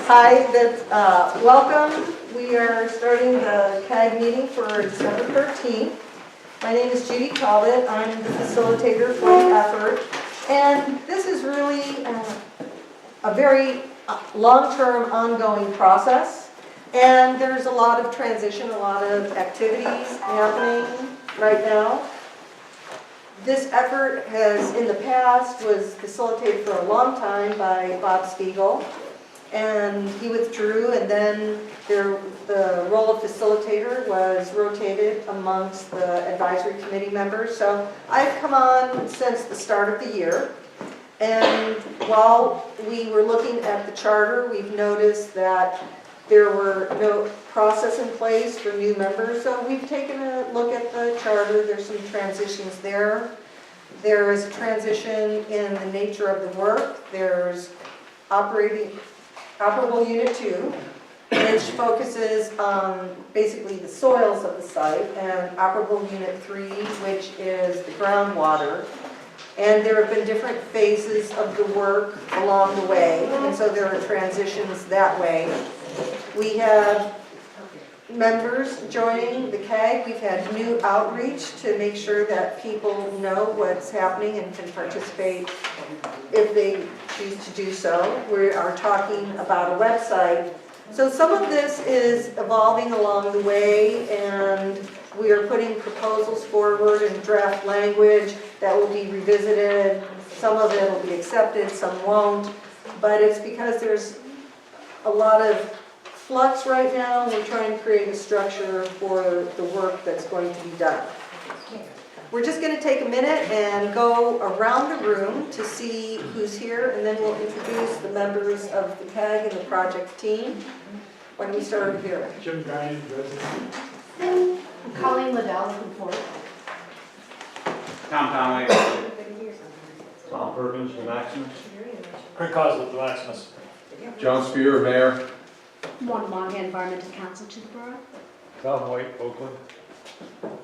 Hi, welcome. We are starting the CAG meeting for December 13th. My name is Judy Talbot. I'm the facilitator for the effort. And this is really a very long-term ongoing process. And there's a lot of transition, a lot of activities happening right now. This effort has, in the past, was facilitated for a long time by Bob Spiegel. And he withdrew, and then the role of facilitator was rotated amongst the advisory committee members. So I've come on since the start of the year. And while we were looking at the charter, we've noticed that there were no process in place for new members. So we've taken a look at the charter. There's some transitions there. There is a transition in the nature of the work. There's Operable Unit 2, which focuses on basically the soils of the site, and Operable Unit 3, which is the groundwater. And there have been different phases of the work along the way, and so there are transitions that way. We have members joining the CAG. We've had new outreach to make sure that people know what's happening and can participate if they choose to do so. We are talking about a website. So some of this is evolving along the way, and we are putting proposals forward in draft language that will be revisited. Some of it will be accepted, some won't. But it's because there's a lot of flux right now, and we're trying to create a structure for the work that's going to be done. We're just going to take a minute and go around the room to see who's here, and then we'll introduce the members of the CAG and the project team. When we start here. Jim Bryan, resident. Colleen Liddell, report. Tom Conway. Tom Perkins from Maximus. Craig Coslet, the Maximus. John Spear, Mayor. One Monahan, Environmental Council to the Borough. Tom White, Oakland.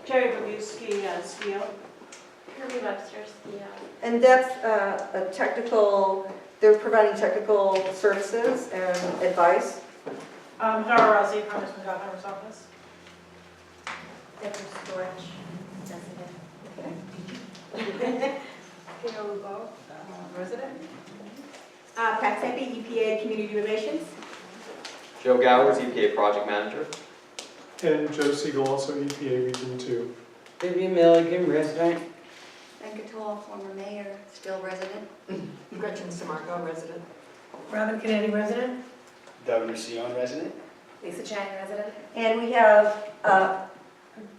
Jerry Boguski, Skio. Kirby Webster, Skio. And that's a technical, they're providing technical services and advice. Dara Rossi from Ms. McGovern's office. Different storage, resident. Kino Lubo, resident. Pat Seppi, EPA Community Relations. Joe Gowers, EPA Project Manager. And Joe Siegel, also EPA Region 2. Vivian Milligan, resident. Venkatol, former mayor, still resident. Gretchen Samarco, resident. Robin Kennedy, resident. Governor Sion, resident. Lisa Chang, resident. And we have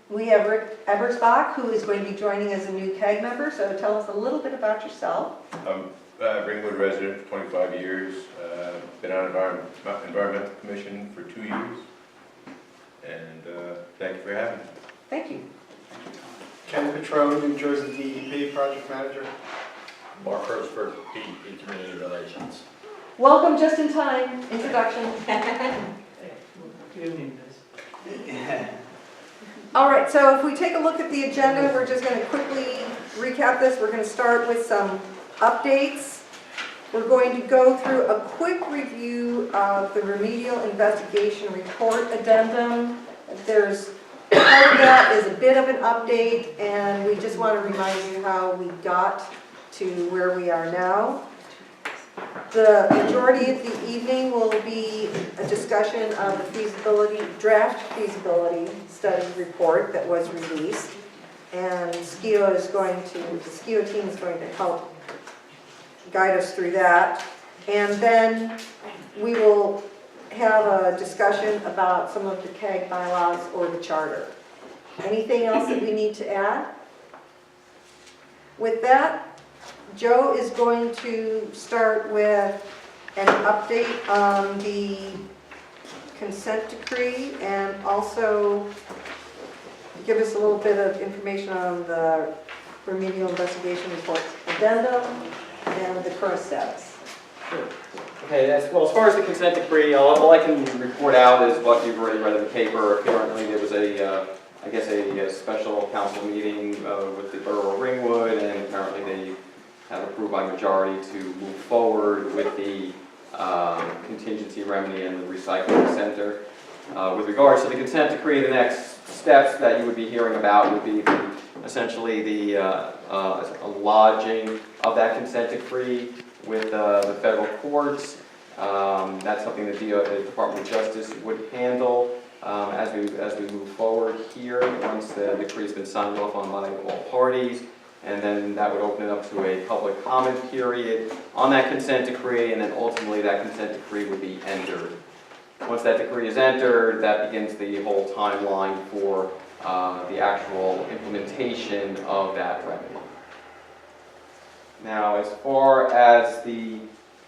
Rick Ebersbach, who is going to be joining as a new CAG member. So tell us a little bit about yourself. I'm Ringwood resident for 25 years. Been on Environmental Commission for 2 years. And thank you for having me. Thank you. Ken Petrone, New Jersey DEP Project Manager. Mark Hersberg, DEP Community Relations. Welcome just in time, introduction. All right, so if we take a look at the agenda, we're just going to quickly recap this. We're going to start with some updates. We're going to go through a quick review of the remedial investigation report addendum. There's part of that is a bit of an update, and we just want to remind you how we got to where we are now. The majority of the evening will be a discussion of the draft feasibility study report that was released. And the SKIO team is going to help guide us through that. And then we will have a discussion about some of the CAG bylaws or the charter. Anything else that we need to add? With that, Joe is going to start with an update on the consent decree and also give us a little bit of information on the remedial investigation report addendum and the current status. Sure. Okay, well, as far as the consent decree, all I can report out is what you've already read in the paper. Apparently there was a special council meeting with the Borough of Ringwood, and apparently they have approved by majority to move forward with the contingency remedy and the recycling center. With regards to the consent decree, the next steps that you would be hearing about would be essentially the lodging of that consent decree with the federal courts. That's something that the Department of Justice would handle as we move forward here once the decree has been signed off on by all parties. And then that would open it up to a public comment period on that consent decree, and then ultimately that consent decree would be entered. Once that decree is entered, that begins the whole timeline for the actual implementation of that remedy. Now, as far as the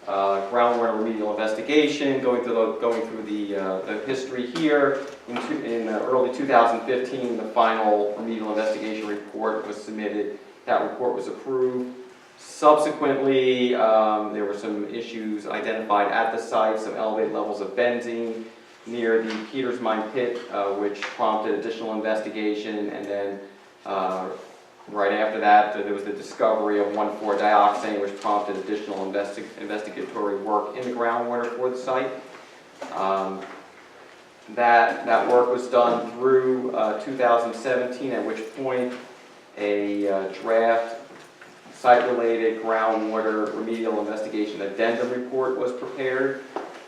groundwater remedial investigation, going through the history here, in early 2015, the final remedial investigation report was submitted. That report was approved. Subsequently, there were some issues identified at the site, some elevated levels of benzene near the Peters Mine pit, which prompted additional investigation, and then right after that, there was the discovery of 1,4-dioxane, which prompted additional investigatory work in the groundwater for the site. That work was done through 2017, at which point a draft site-related groundwater remedial investigation addendum report was prepared.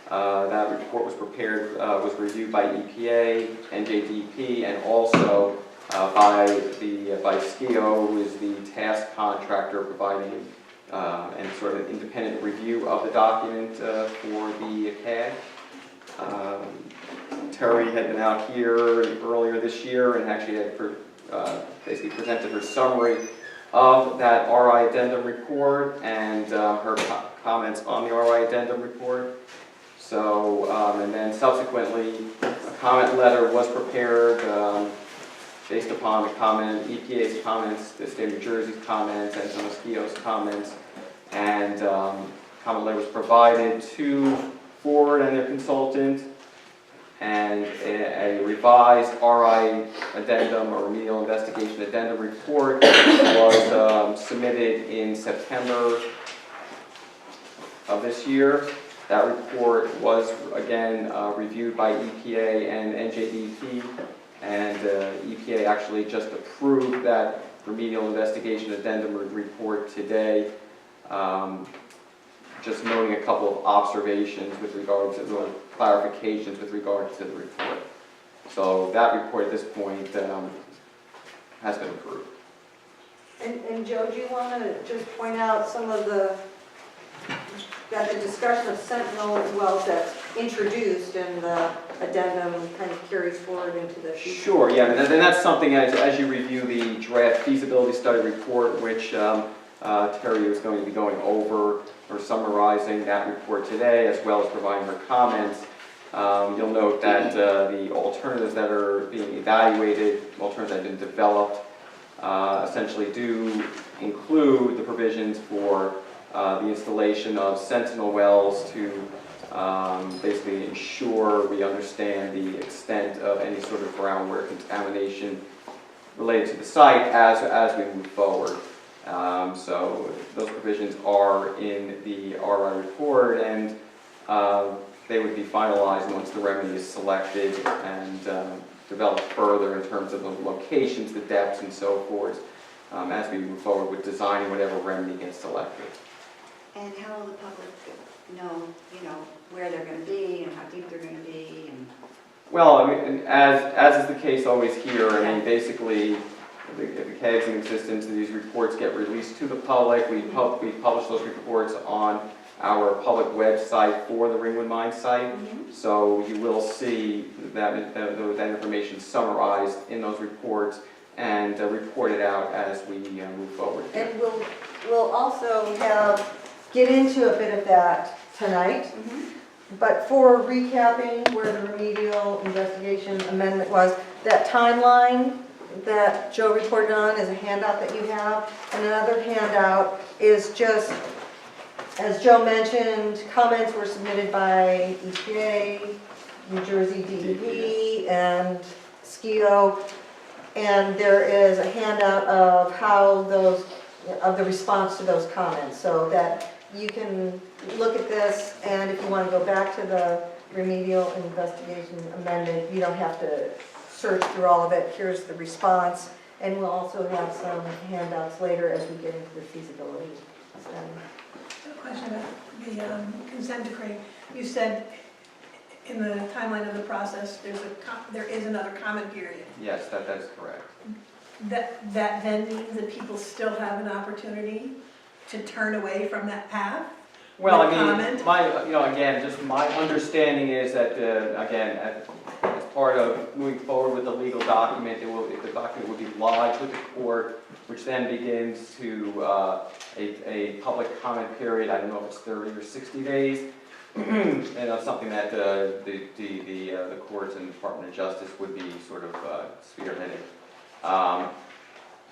That report was prepared, was reviewed by EPA, NJDP, and also by SCIO, who is the task contractor providing and sort of an independent review of the document for the CAD. Terry had been out here earlier this year and actually had basically presented her summary of that RI addendum report and her comments on the RI addendum report. So, and then subsequently, a comment letter was prepared based upon the EPA's comments, the state of New Jersey's comments, and some of SCIO's comments. And comment letter was provided to Ford and their consultant, and a revised RI addendum or remedial investigation addendum report was submitted in September of this year. That report was again reviewed by EPA and NJDP, and EPA actually just approved that remedial investigation addendum report today. Just noting a couple of observations with regard to the clarifications with regard to the report. So that report at this point has been approved. And Joe, do you want to just point out some of the discussion of Sentinel wells that's introduced and the addendum kind of carries forward into the future? Sure, yeah, and that's something as you review the draft feasibility study report, which Terry was going to be going over or summarizing that report today, as well as providing her comments. You'll note that the alternatives that are being evaluated, alternatives that have been developed, essentially do include the provisions for the installation of Sentinel wells to basically ensure we understand the extent of any sort of groundwater contamination related to the site as we move forward. So those provisions are in the RI report, and they would be finalized once the remedy is selected and developed further in terms of the locations, the depths, and so forth, as we move forward with designing whatever remedy gets selected. And how will the public know, where they're going to be and how deep they're going to be? And Well, I mean, as is the case always here, I mean, basically, if the CAG's in existence, these reports get released to the public. We publish those reports on our public website for the Ringwood Mine site. So you will see that information summarized in those reports and reported out as we move forward. And we'll also get into a bit of that tonight. But for recapping where the remedial investigation amendment was, that timeline that Joe reported on is a handout that you have. And another handout is just, as Joe mentioned, comments were submitted by EPA, New Jersey DEP, and SCIO. And there is a handout of how the response to those comments, so that you can look at this, and if you want to go back to the remedial investigation amendment, you don't have to search through all of it. Here's the response, and we'll also have some handouts later as we get into the feasibility study. I have a question about the consent decree. You said in the timeline of the process, there is another comment period. Yes, that is correct. That then means that people still have an opportunity to turn away from that path? Well, With I mean, comment? again, just my understanding is that, again, as part of moving forward with the legal document, the document will be lodged with the court, which then begins to a public comment period. I don't know if it's 30 or 60 days. And that's something that the courts and Department of Justice would be sort of spearheading.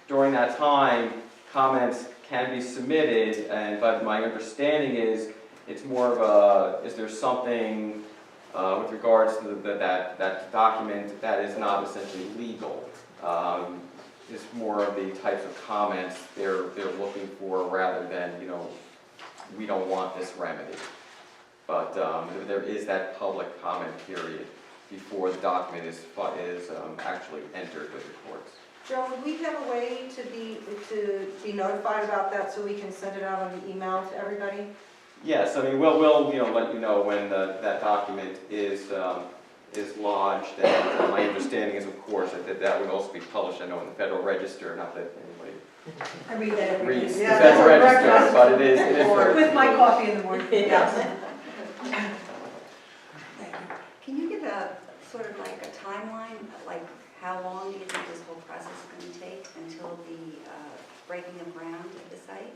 During that time, comments can be submitted, but my understanding is it's more of a, is there something with regards to that document that is not essentially legal? It's more of the types of comments they're looking for rather than, we don't want this remedy. But there is that public comment period before the document is actually entered with the courts. Joe, would we have a way to be notified about that so we can send it out on the email to everybody? Yes, I mean, we'll let you know when that document is lodged, and my understanding is, of course, that would also be published, I know, in the Federal Register, not that anybody I read that every reads the day. Yeah, Federal that's a Register, breakfast. but it is. With my coffee in the morning. Yes. Can you give a sort of like a timeline, like how long do you think this whole process is going to take until the breaking of ground at the site?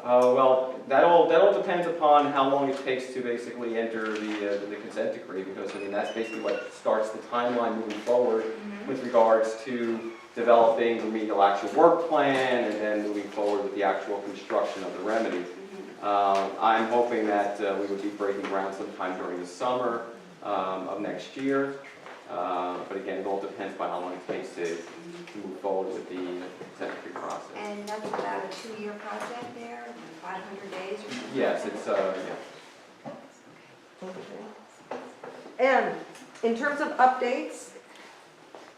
Well, that all depends upon how long it takes to basically enter the consent decree, because I mean that's basically what starts the timeline moving forward with regards to developing the remedial action work plan and then moving forward with the actual construction of the remedy. I'm hoping that we would be breaking ground sometime during the summer of next year. But again, it all depends on how long it takes to move forward with the consent decree process. And that's about a 2-year project there, 500 days or something? Yes, it's And in terms of updates,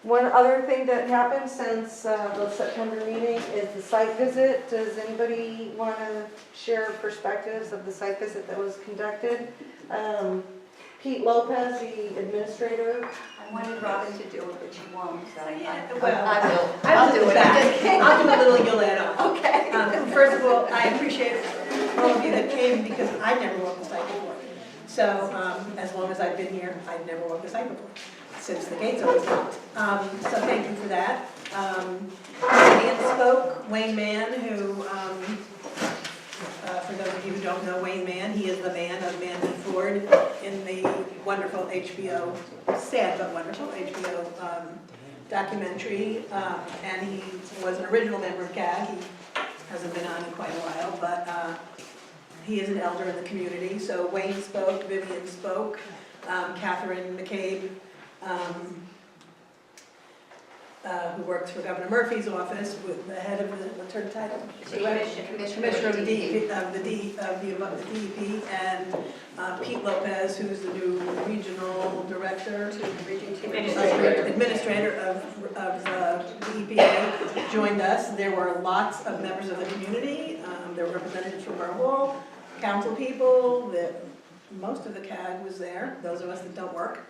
one other thing that happened since the September meeting is the site visit. Does anybody want to share perspectives of the site visit that was conducted? Pete Lopez, the administrator. I wanted Robin to do it, but she won't, so I Well, will. I'll do it. I'm just kidding. I'll do a little, you'll add on. Okay. First of all, I appreciate all of you that came because I've never walked the site before. So as long as I've been here, I've never walked the site before, since the gates always locked. So thank you for that. Ian spoke, Wayne Mann, who, for those of you who don't know Wayne Mann, he is the man of Mann and Ford in the wonderful HBO, sad but wonderful HBO documentary. And he was an original member of CAG. He hasn't been on in quite a while, but he is an elder in the community. So Wayne spoke, Vivian spoke, Catherine McCabe, who works for Governor Murphy's office, with the head of the, what's her title? Commissioner of the DEP, and Pete Lopez, who's the new regional director, administrator of the EPA, joined us. There were lots of members of the community. There were representatives from Burwell, council people, most of the CAG was there, those of us that don't work,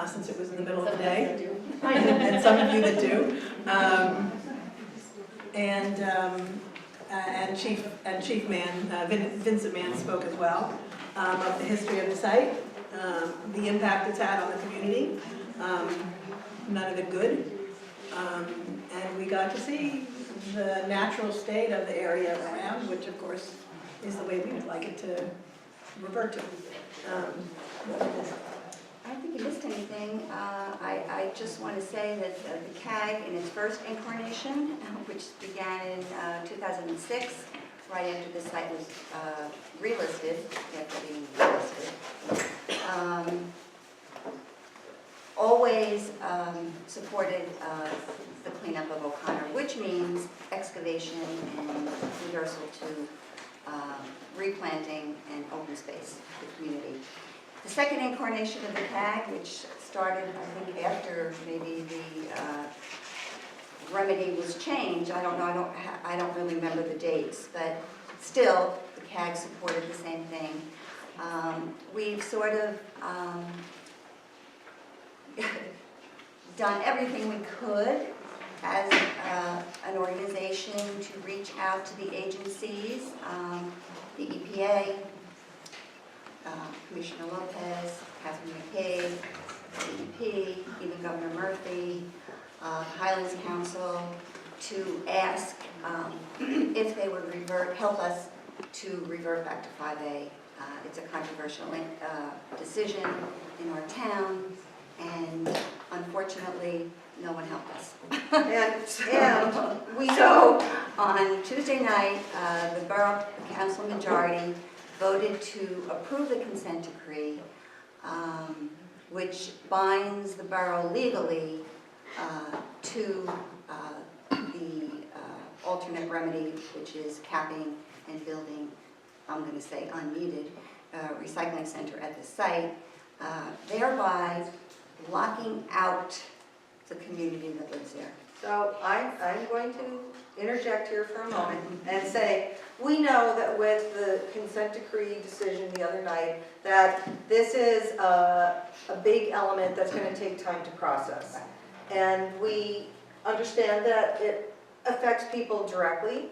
since it was in the middle of the day. And some of you that do. And Chief Mann, Vincent Mann spoke as well, of the history of the site, the impact it's had on the community, none of it good. And we got to see the natural state of the area around, which of course is the way we would like it to revert to. I don't think you missed anything. I just want to say that the CAG, in its first incarnation, which began in 2006, right after the site was relisted, after being relisted, always supported the cleanup of O'Connor, which means excavation and reversal to replanting and open space for the community. The second incarnation of the CAG, which started, I think, after maybe the remedy was changed, I don't know, I don't really remember the dates, but still, the CAG supported the same thing. We've sort of done everything we could as an organization to reach out to the agencies, the EPA, Commissioner Lopez, Catherine McKay, DEP, even Governor Murphy, Highlands Council, to ask if they would help us to revert back to 5A. It's a controversial decision in our town, and unfortunately, no one helped us. And we So, on Tuesday night, the Borough Council majority voted to approve the consent decree, which binds the borough legally to the alternate remedy, which is capping and building, I'm going to say unneeded, recycling center at the site, thereby locking out the community that lives there. So I'm going to interject here for a moment and say, we know that with the consent decree decision the other night, that this is a big element that's going to take time to process. And we understand that it affects people directly.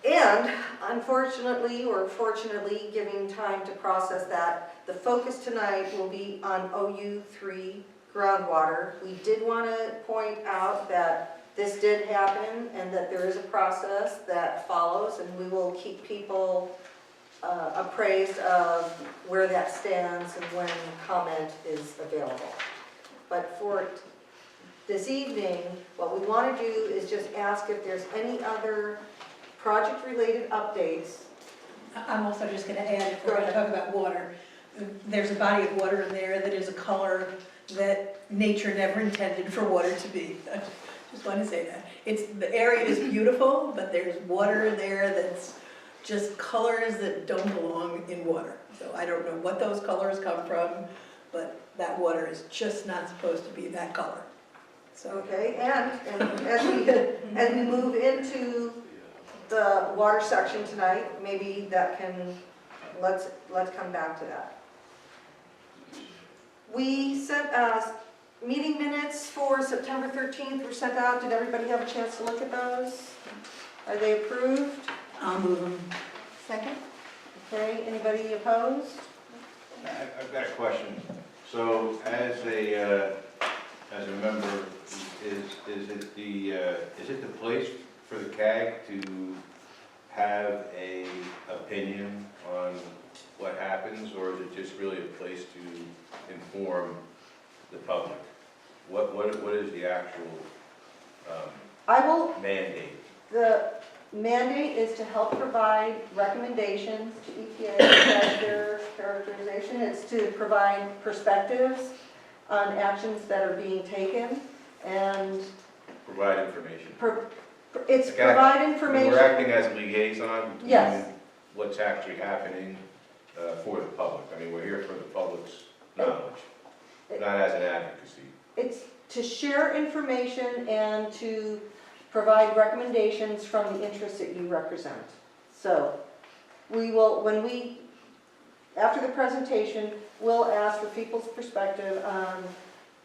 And unfortunately, or fortunately, giving time to process that, the focus tonight will be on OU3 groundwater. We did want to point out that this did happen and that there is a process that follows, and we will keep people appraised of where that stands and when comment is available. But for this evening, what we want to do is just ask if there's any other project-related updates. I'm also just going to add, if we're going to talk about water, there's a body of water in there that is a color that nature never intended for water to be. I just want to say that. The area is beautiful, but there's water there that's just colors that don't belong in water. So I don't know what those colors come from, but that water is just not supposed to be that color. So Okay, and as we move into the water section tonight, maybe that can, let's come back to that. We sent meeting minutes for September 13th were sent out. Did everybody have a chance to look at those? Are they approved? I'll move them. Second? Okay, anybody opposed? I've got a question. So as a member, is it the place for the CAG to have a opinion on what happens, or is it just really a place to inform the public? What is the actual mandate? The mandate is to help provide recommendations to EPA as their characterization. It's to provide perspectives on actions that are being taken and Provide information. it's Okay. provide information. We're acting as a liaison between Yes. what's actually happening for the public. I mean, we're here for the public's knowledge, not as an advocacy. It's to share information and to provide recommendations from the interests that you represent. So we will, after the presentation, we'll ask for people's perspective on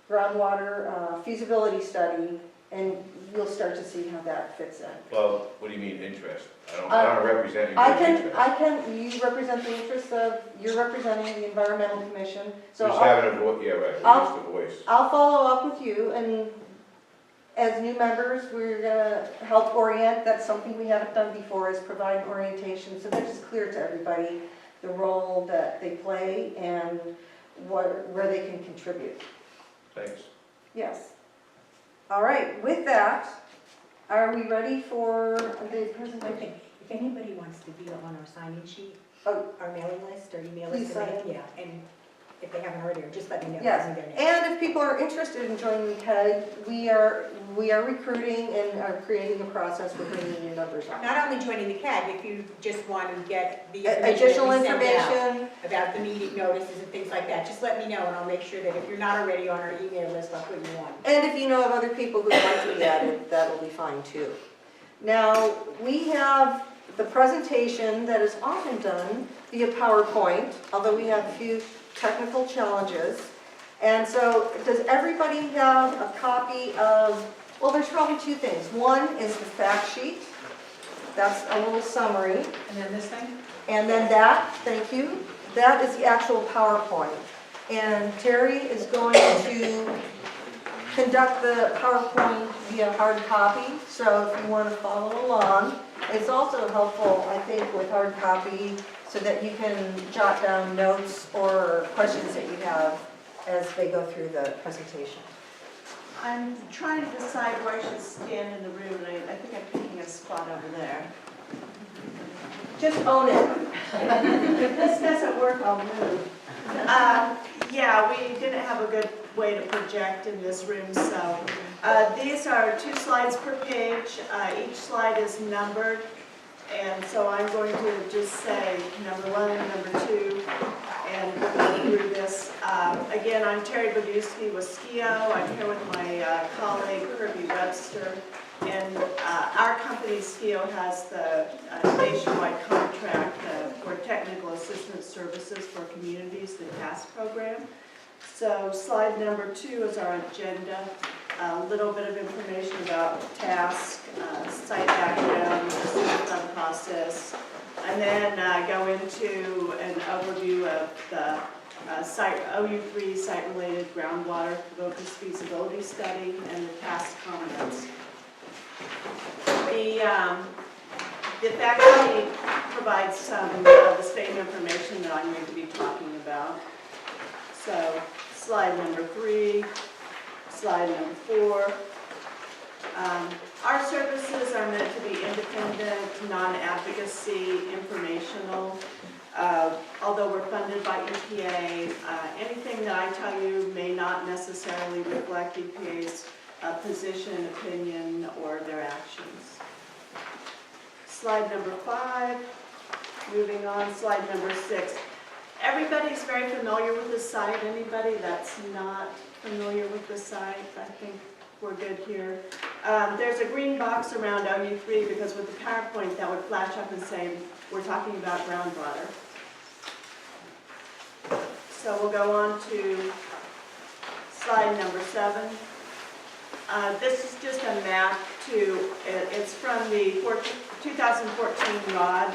groundwater feasibility study, and you'll start to see how that fits in. Well, what do you mean interest? I don't represent your interest. You represent the interests of, you're representing the Environmental Commission. So Just having a voice, yeah, right, just a voice. I'll follow up with you, and as new members, we're gonna help orient. That's something we haven't done before, is provide orientation, so that it's clear to everybody the role that they play and where they can contribute. Thanks. Yes. All right, with that, are we ready for the presentation? Okay, if anybody wants to be on our sign-in sheet, Oh. our mailing list, or email Please us, sign in. yeah, and if they haven't already, or just let me know. Yes, Give me their name. and if people are interested in joining the CAG, we are recruiting and are creating a process for bringing new members on. Not only joining the CAG, if you just want to get the Additional information that we send out information, about the meeting notices and things like that, just let me know and I'll make sure that if you're not already on our email list, I'll put you on. and if you know of other people who would like to be added, that'll be fine too. Now, we have the presentation that is often done via PowerPoint, although we have a few technical challenges. And so, does everybody have a copy of, well, there's probably two things. One is the fact sheet. That's a little summary. And then this thing? And then that, thank you, that is the actual PowerPoint. And Terry is going to conduct the PowerPoint via hard copy, so if you want to follow along. It's also helpful, I think, with hard copy, so that you can jot down notes or questions that you have as they go through the presentation. I'm trying to decide where I should stand in the room, and I think I'm picking a spot over there. Just own it. If this doesn't work, I'll move. Yeah, we didn't have a good way to project in this room, so these are 2 slides per page. Each slide is numbered, and so I'm going to just say number 1 and number 2, and we'll go through this. Again, I'm Terry Boguski with SKIO. I'm here with my colleague Kirby Webster, and our company SKIO has the nationwide contract for technical assistance services for communities, the TASK program. So slide number 2 is our agenda. A little bit of information about TASK, site background, the Superfund process, and then go into an overview of the OU3 site-related groundwater focused feasibility study and the TASK comments. The fact sheet provides some of the same information that I'm going to be talking about. So slide number 3, slide number 4. Our services are meant to be independent, non-advocacy, informational. Although we're funded by EPA, anything that I tell you may not necessarily reflect EPA's position, opinion, or their actions. Slide number 5, moving on, slide number 6. Everybody's very familiar with the site. Anybody that's not familiar with the site, I think we're good here. There's a green box around OU3 because with the PowerPoint that would flash up and say we're talking about groundwater. So we'll go on to slide number 7. This is just a map it's from the 2014 ROD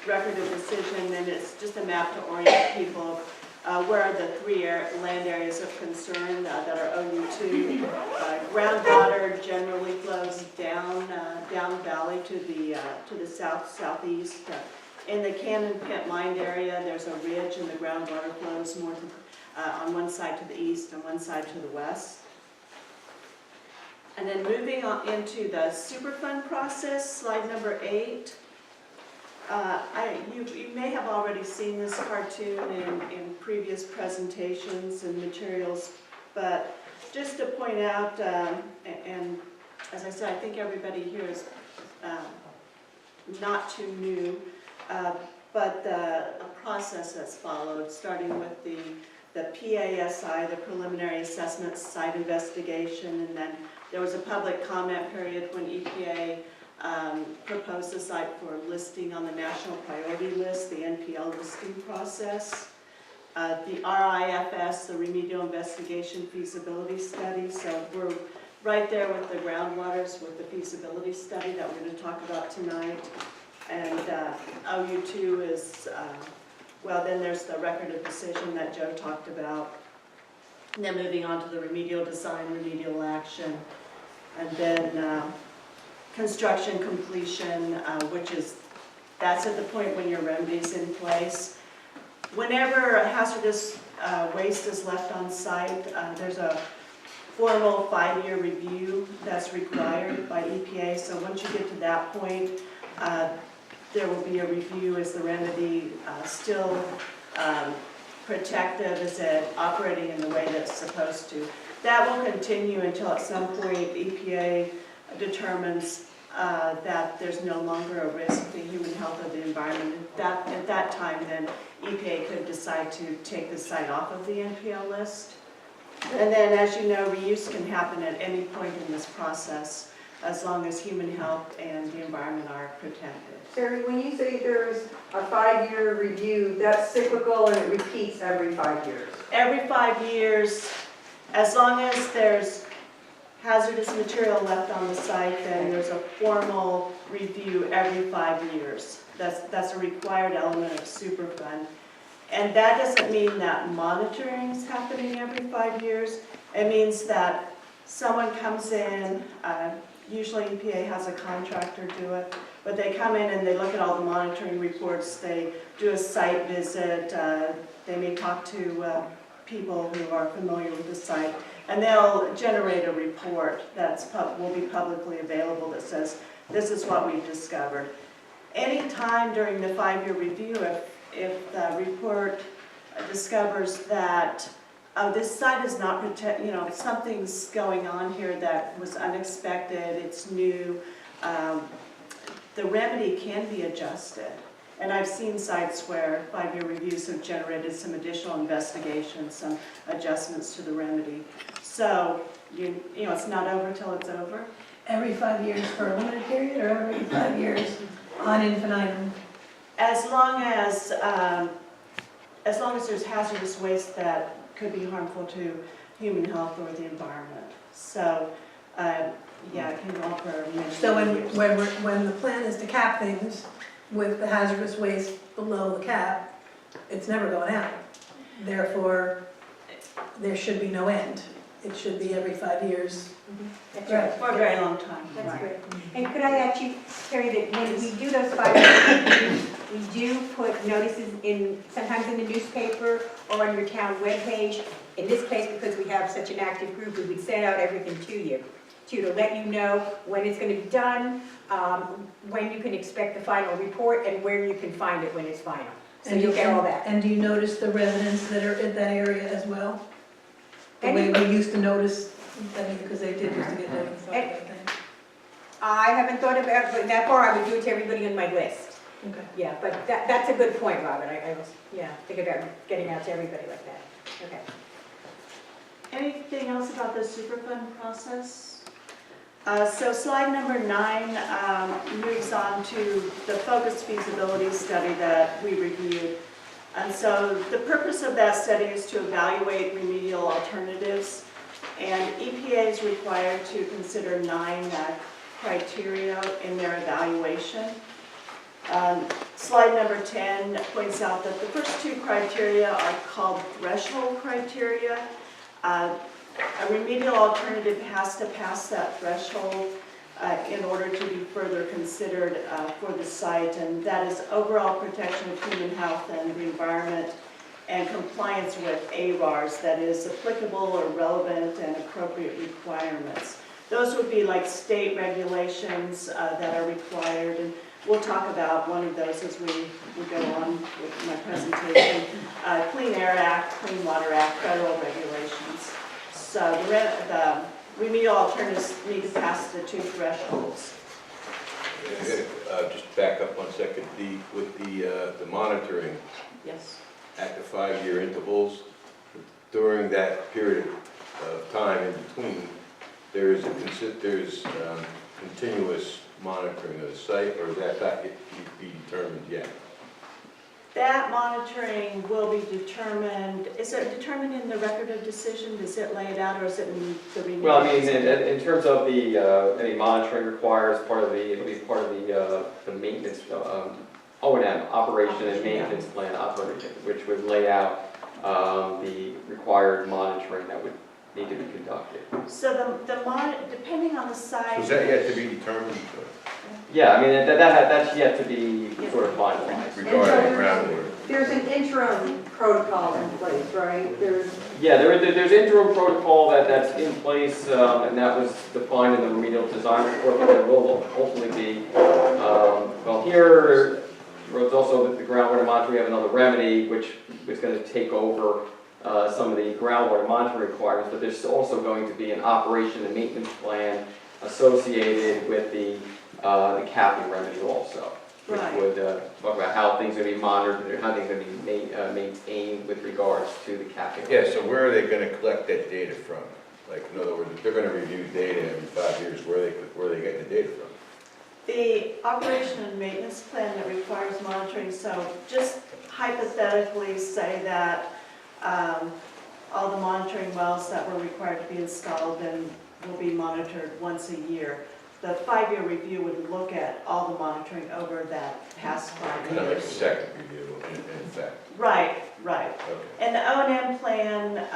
Record of Decision, and it's just a map to orient people where are the 3 land areas of concern that are OU2. Groundwater generally flows down valley to the southeast. In the Cannon Pit Mine area, there's a ridge, and the groundwater flows more on one side to the east and one side to the west. And then moving on into the Superfund process, slide number 8. You may have already seen this cartoon in previous presentations and materials, but just to point out, and as I said, I think everybody here is not too new, but a process that's followed, starting with the PASI, the Preliminary Assessment Site Investigation, and then there was a public comment period when EPA proposed the site for listing on the National Priority List, the NPL listing process. The RIFS, the Remedial Investigation Feasibility Study, so we're right there with the groundwaters with the feasibility study that we're going to talk about tonight. And OU2 is, well, then there's the Record of Decision that Joe talked about. And then moving on to the remedial design, remedial action, and then construction completion, that's at the point when your remedy's in place. Whenever a hazardous waste is left on site, there's a formal 5-year review that's required by EPA. So once you get to that point, there will be a review. Is the remedy still protective? Is it operating in the way that it's supposed to? That will continue until at some point EPA determines that there's no longer a risk to human health or the environment. At that time, then EPA could decide to take the site off of the NPL list. And then, as you know, reuse can happen at any point in this process, as long as human health and the environment are protected. Sherry, when you say there's a 5-year review, that's cyclical and it repeats every 5 years? Every 5 years, as long as there's hazardous material left on the site, then there's a formal review every 5 years. That's a required element of Superfund. And that doesn't mean that monitoring is happening every 5 years. It means that someone comes in, usually EPA has a contractor do it, but they come in and they look at all the monitoring reports, they do a site visit, they may talk to people who are familiar with the site, and they'll generate a report that will be publicly available that says, this is what we've discovered. Any time during the 5-year review, if the report discovers that this site is not something's going on here that was unexpected, it's new, the remedy can be adjusted. And I've seen sites where 5-year reviews have generated some additional investigations, some adjustments to the remedy. So, it's not over till it's over. Every 5 years for a limited period, or every 5 years on infinitum? As long as there's hazardous waste that could be harmful to human health or the environment. So, it can go on for many So years. when the plan is to cap things with the hazardous waste below the cap, it's never going out. Therefore, there should be no end. It should be every 5 years. That's Right. right. For a very long time. That's Right. great. And could I ask you, Terry, that when we do those 5 years, we do put notices sometimes in the newspaper or on your town webpage. In this case, because we have such an active group, we would send out everything to let you know when it's going to be done, when you can expect the final report, and where you can find it when it's final. So you'll get all that. And do you notice the residents that are in that area as well? The way we used to notice, because they did used to get notified about that. I haven't thought about it that far. I would do it to everybody on my list. Okay. Yeah, but that's a good point, Robin. I was, think about getting out to everybody like that. Okay. Anything else about the Superfund process? So slide number 9 moves on to the focused feasibility study that we reviewed. And so the purpose of that study is to evaluate remedial alternatives, and EPA is required to consider 9 criteria in their evaluation. Slide number 10 points out that the first 2 criteria are called threshold criteria. A remedial alternative has to pass that threshold in order to be further considered for the site, and that is overall protection of human health and the environment and compliance with ARARs, that is applicable or relevant and appropriate requirements. Those would be like state regulations that are required, and we'll talk about one of those as we go on with my presentation. Clean Air Act, Clean Water Act, federal regulations. So the remedial alternatives need to pass the 2 thresholds. Just back up 1 second. With the monitoring Yes. at the 5-year intervals, during that period of time in between, there's continuous monitoring of the site, or is that not yet to be determined yet? That monitoring will be determined, is it determined in the record of decision? Does it lay it out, or is it in the remedial? Well, I mean, in terms of the, any monitoring required as part of the, it'll be part of the maintenance, O&M, operation and maintenance plan operation, which would lay out the required monitoring that would need to be conducted. So depending on the size. So is that yet to be determined Yeah, I mean, that's yet to be sort of finalized. regarding groundwater? There's an interim protocol in place, right? Yeah, there's interim protocol that's in place, and that was defined in the remedial design report, but there will ultimately be, well, here, There's also the groundwater monitoring, we have another remedy, which is going to take over some of the groundwater monitoring requirements, but there's also going to be an operation and maintenance plan associated with the capping remedy also, which Right. would talk about how things are going to be monitored and how things are going to be maintained with regards to the capping. Yeah, so where are they gonna collect that data from? Like, in other words, if they're gonna review data every 5 years, where are they getting the data from? The operation and maintenance plan that requires monitoring, so just hypothetically say that all the monitoring wells that were required to be installed and will be monitored once a year. The 5-year review would look at all the monitoring over that past 5 Kind of like a years. second review, in effect. Right, right. Okay. And the O&M plan,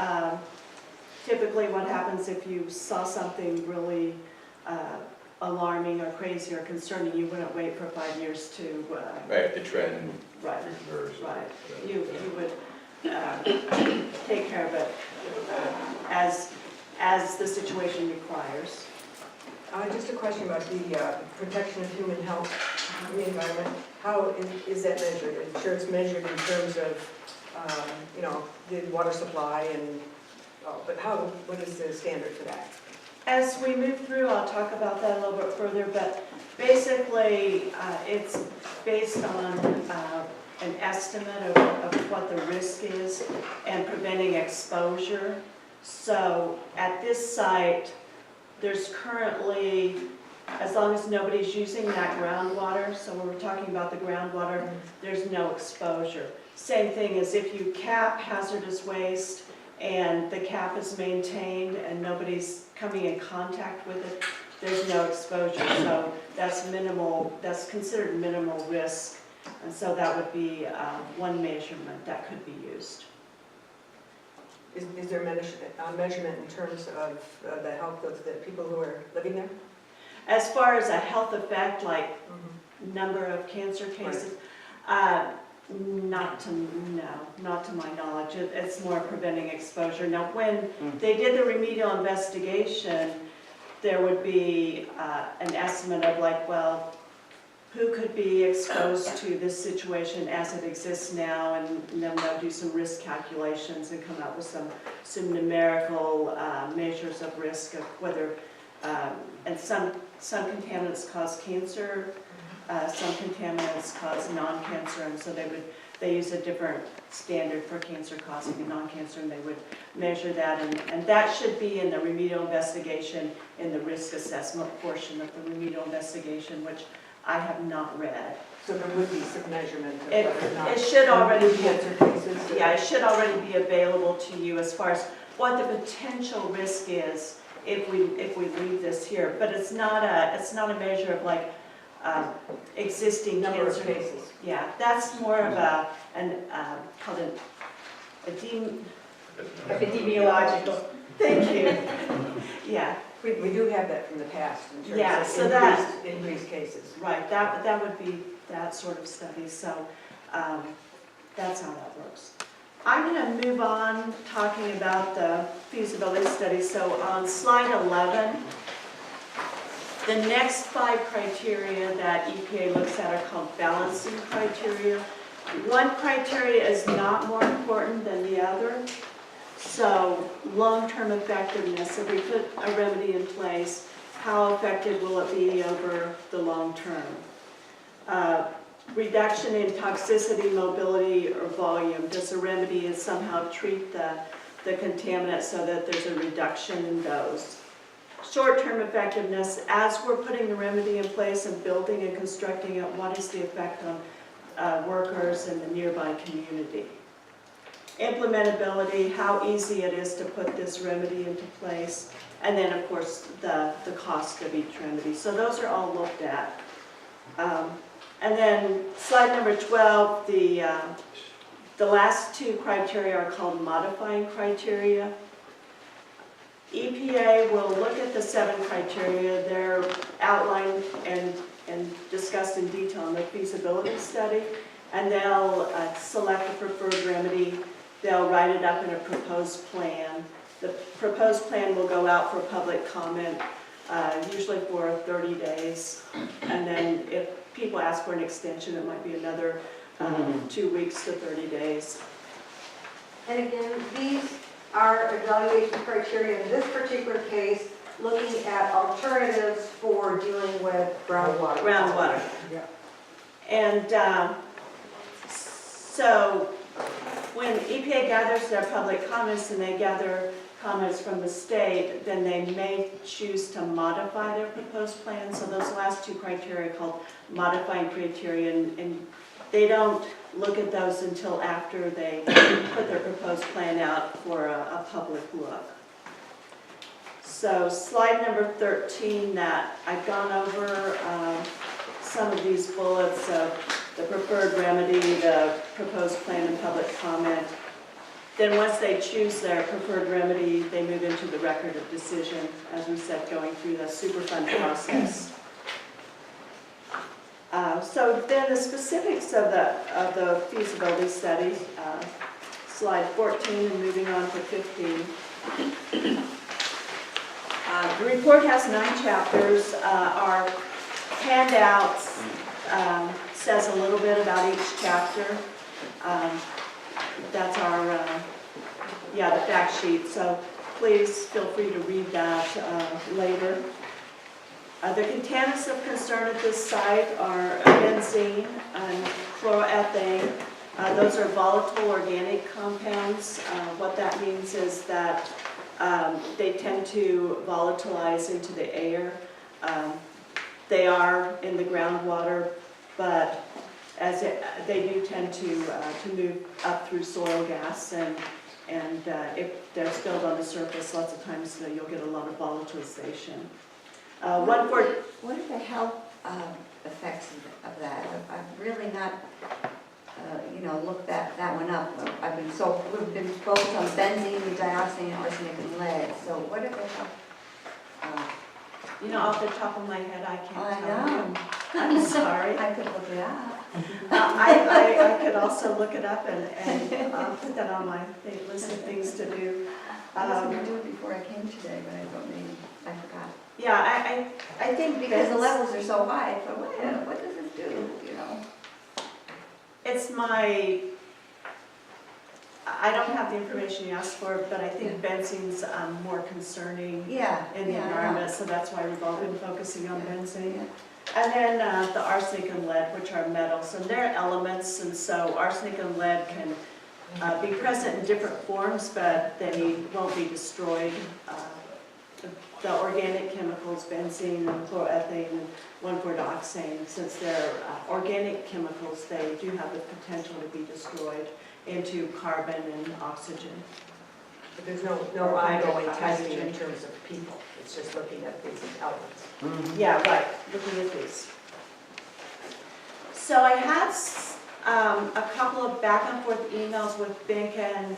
typically what happens if you saw something really alarming or crazy or concerning, you wouldn't wait for 5 years to, Right, the trend right, reverse. right. You would take care of it as the situation requires. Just a question about the protection of human health and the environment. How is that measured? I'm sure it's measured in terms of, the water supply and, but what is the standard for that? As we move through, I'll talk about that a little bit further, but basically, it's based on an estimate of what the risk is and preventing exposure. So at this site, there's currently, as long as nobody's using that groundwater, so when we're talking about the groundwater, there's no exposure. Same thing as if you cap hazardous waste and the cap is maintained and nobody's coming in contact with it, there's no exposure. So that's minimal, that's considered minimal risk. And so that would be one measurement that could be used. Is there a measurement in terms of the health of the people who are living there? As far as a health effect, like number of cancer cases, not to my knowledge. It's more preventing exposure. Now, when they did the remedial investigation, there would be an estimate of like, well, who could be exposed to this situation as it exists now, and then they'll do some risk calculations and come up with some numerical measures of risk of whether, and some contaminants cause cancer, some contaminants cause non-cancer, and so they use a different standard for cancer causing and non-cancer, and they would measure that, and that should be in the remedial investigation in the risk assessment portion of the remedial investigation, which I have not read. So there would be some measurement of whether or not. It should already be, cancer cases. yeah, it should already be available to you as far as what the potential risk is if we leave this here. But it's not a measure of like existing Number of cancer cases. Yeah, that's more of called Epidemiological. Thank you. Yeah, We do have that from the past in Yeah, terms so of increased cases. right, that would be that sort of study, so that's how that works. I'm going to move on talking about the feasibility study. So on slide 11, the next 5 criteria that EPA looks at are called balancing criteria. One criteria is not more important than the other. So long-term effectiveness, if we put a remedy in place, how effective will it be over the long term? Reduction in toxicity, mobility, or volume. Does the remedy somehow treat the contaminant so that there's a reduction in those? Short-term effectiveness, as we're putting the remedy in place and building and constructing it, what is the effect on workers and the nearby community? Implementability, how easy it is to put this remedy into place, and then of course the cost of each remedy. So those are all looked at. And then slide number 12, the last 2 criteria are called modifying criteria. EPA will look at the 7 criteria. They're outlined and discussed in detail in the feasibility study, and they'll select a preferred remedy. They'll write it up in a proposed plan. The proposed plan will go out for public comment, usually for 30 days. And then if people people ask for an extension, it might be another 2 weeks to 30 days. And again, these are evaluation criteria in this particular case, looking at alternatives for dealing with groundwater. Groundwater. Yeah. And so when EPA gathers their public comments and they gather comments from the state, then they may choose to modify their proposed plan. So those last two criteria are called modifying criteria, and they don't look at those until after they put their proposed plan out for a public look. So slide number 13, that I've gone over some of these bullets of the preferred remedy, the proposed plan and public comment. Then once they choose their preferred remedy, they move into the record of decision, as we said, going through the Superfund process. So then the specifics of the feasibility study, slide 14 and moving on to 15. The report has 9 chapters. Our handouts says a little bit about each chapter. That's our, the fact sheet, so please feel free to read that later. The contaminants of concern at this site are benzene and chloroethane. Those are volatile organic compounds. What that means is that they tend to volatilize into the air. They are in the groundwater, but they do tend to move up through soil gas, and if they're spilled on the surface, lots of times you'll get a lot of volatilization. What are the health effects of that? I've really not, looked that one up. We've been focused on benzene, dioxin, arsenic, and lead. So what are the health? Off the top of my head, I can't I tell you. know. I'm sorry. I could look it up. I could also look it up and put that on my list of things to do. I was going to do it before I came today, but I forgot. Yeah, I think Because the levels are so high, I thought, what does this do, it's I don't have the information you asked for, but I think benzene's more concerning in the environment, so that's why we've all been focusing on benzene. And then the arsenic and lead, which are metals, and they're elements, and so arsenic and lead can be present in different forms, but they won't be destroyed. The organic chemicals, benzene, chloroethane, and 1,4-dioxane, since they're organic chemicals, they do have the potential to be destroyed into carbon and oxygen. But there's no ongoing testing in terms of people, it's just looking at these elements. Yeah, right, looking at these. So I had a couple of back and forth emails with Binka, and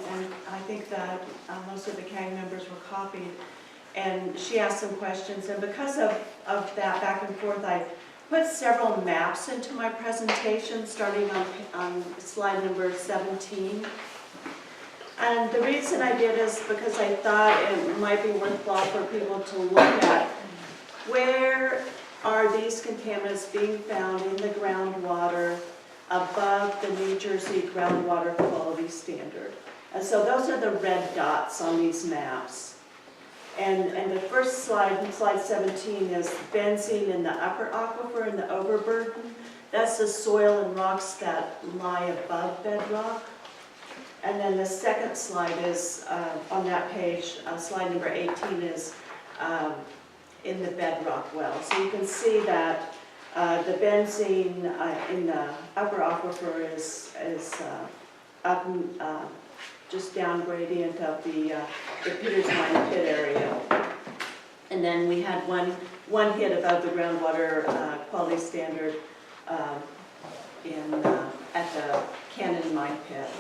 I think that most of the CAG members were copied. And she asked some questions, and because of that back and forth, I put several maps into my presentation, starting on slide number 17. And the reason I did is because I thought it might be worthwhile for people to look at where are these contaminants being found in the groundwater above the New Jersey groundwater quality standard. And so those are the red dots on these maps. And the first slide, slide 17, is benzene in the upper aquifer and the overburden. That's the soil and rocks that lie above bedrock. And then the second slide is, on that page, slide number 18 is in the bedrock well. So you can see that the benzene in the upper aquifer is up just down gradient of the Peters Mine pit area. And then we had one hit above the groundwater quality standard at the Cannon Mine pit.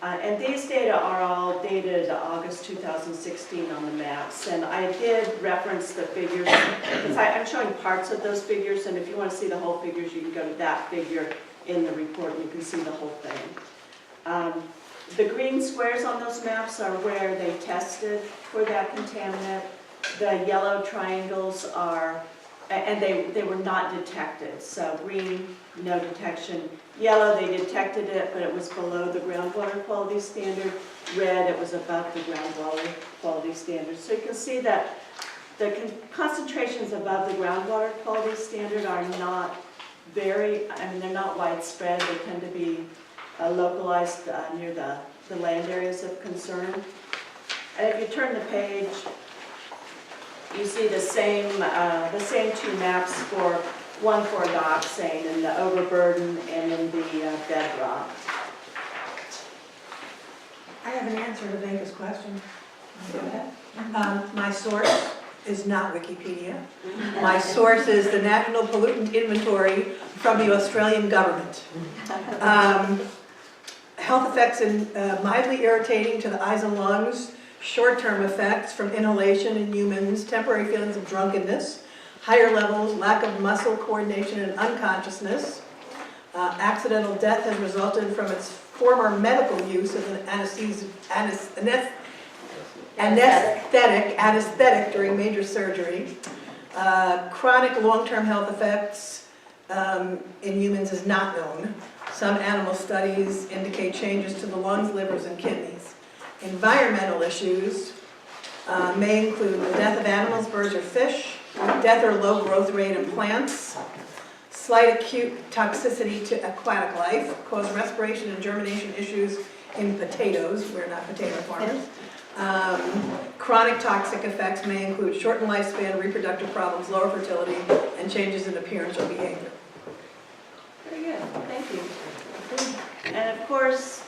And these data are all dated August 2016 on the maps. And I did reference the figures, because I'm showing parts of those figures, and if you want to see the whole figures, you can go to that figure in the report, and you can see the whole thing. The green squares on those maps are where they tested for that contaminant. The yellow triangles are and they were not detected. So green, no detection. Yellow, they detected it, but it was below the groundwater quality standard. Red, it was above the groundwater quality standard. So you can see that the concentrations above the groundwater quality standard are not they're not widespread. They tend to be localized near the land areas of concern. And if you turn the page, you see the same two maps one for dioxane in the overburden and in the bedrock. I have an answer to Vanka's question. Go ahead. My source is not Wikipedia. My source is the National Pollutant Inventory from the Australian government. Health effects in mildly irritating to the eyes and lungs, short-term effects from inhalation in humans, temporary feelings of drunkenness, higher levels, lack of muscle coordination and unconsciousness. Accidental death has resulted from its former medical use as an anesthetic during major surgery. Chronic long-term health effects in humans is not known. Some animal studies indicate changes to the lungs, livers, and kidneys. Environmental issues may include the death of animals, birds, or fish, death or low growth rate in plants, slight acute toxicity to aquatic life, cause respiration and germination issues in potatoes. We're not potato farmers. Chronic toxic effects may include shortened lifespan, reproductive problems, lower fertility, and changes in appearance or behavior. Very good, thank you. And of course,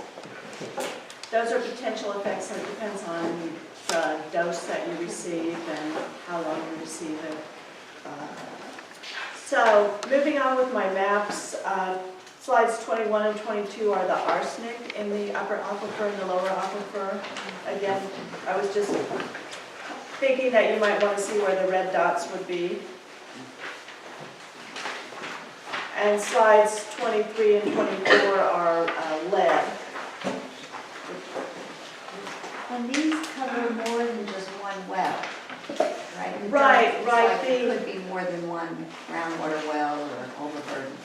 those are potential effects, and it depends on the dose that you receive and how long you receive it. So moving on with my maps, slides 21 and 22 are the arsenic in the upper aquifer and the lower aquifer. Again, I was just thinking that you might want to see where the red dots would be. And slides 23 and 24 are lead. And these cover more than just one well, right? It Right, does, right, like it could be more than one groundwater well or overburden.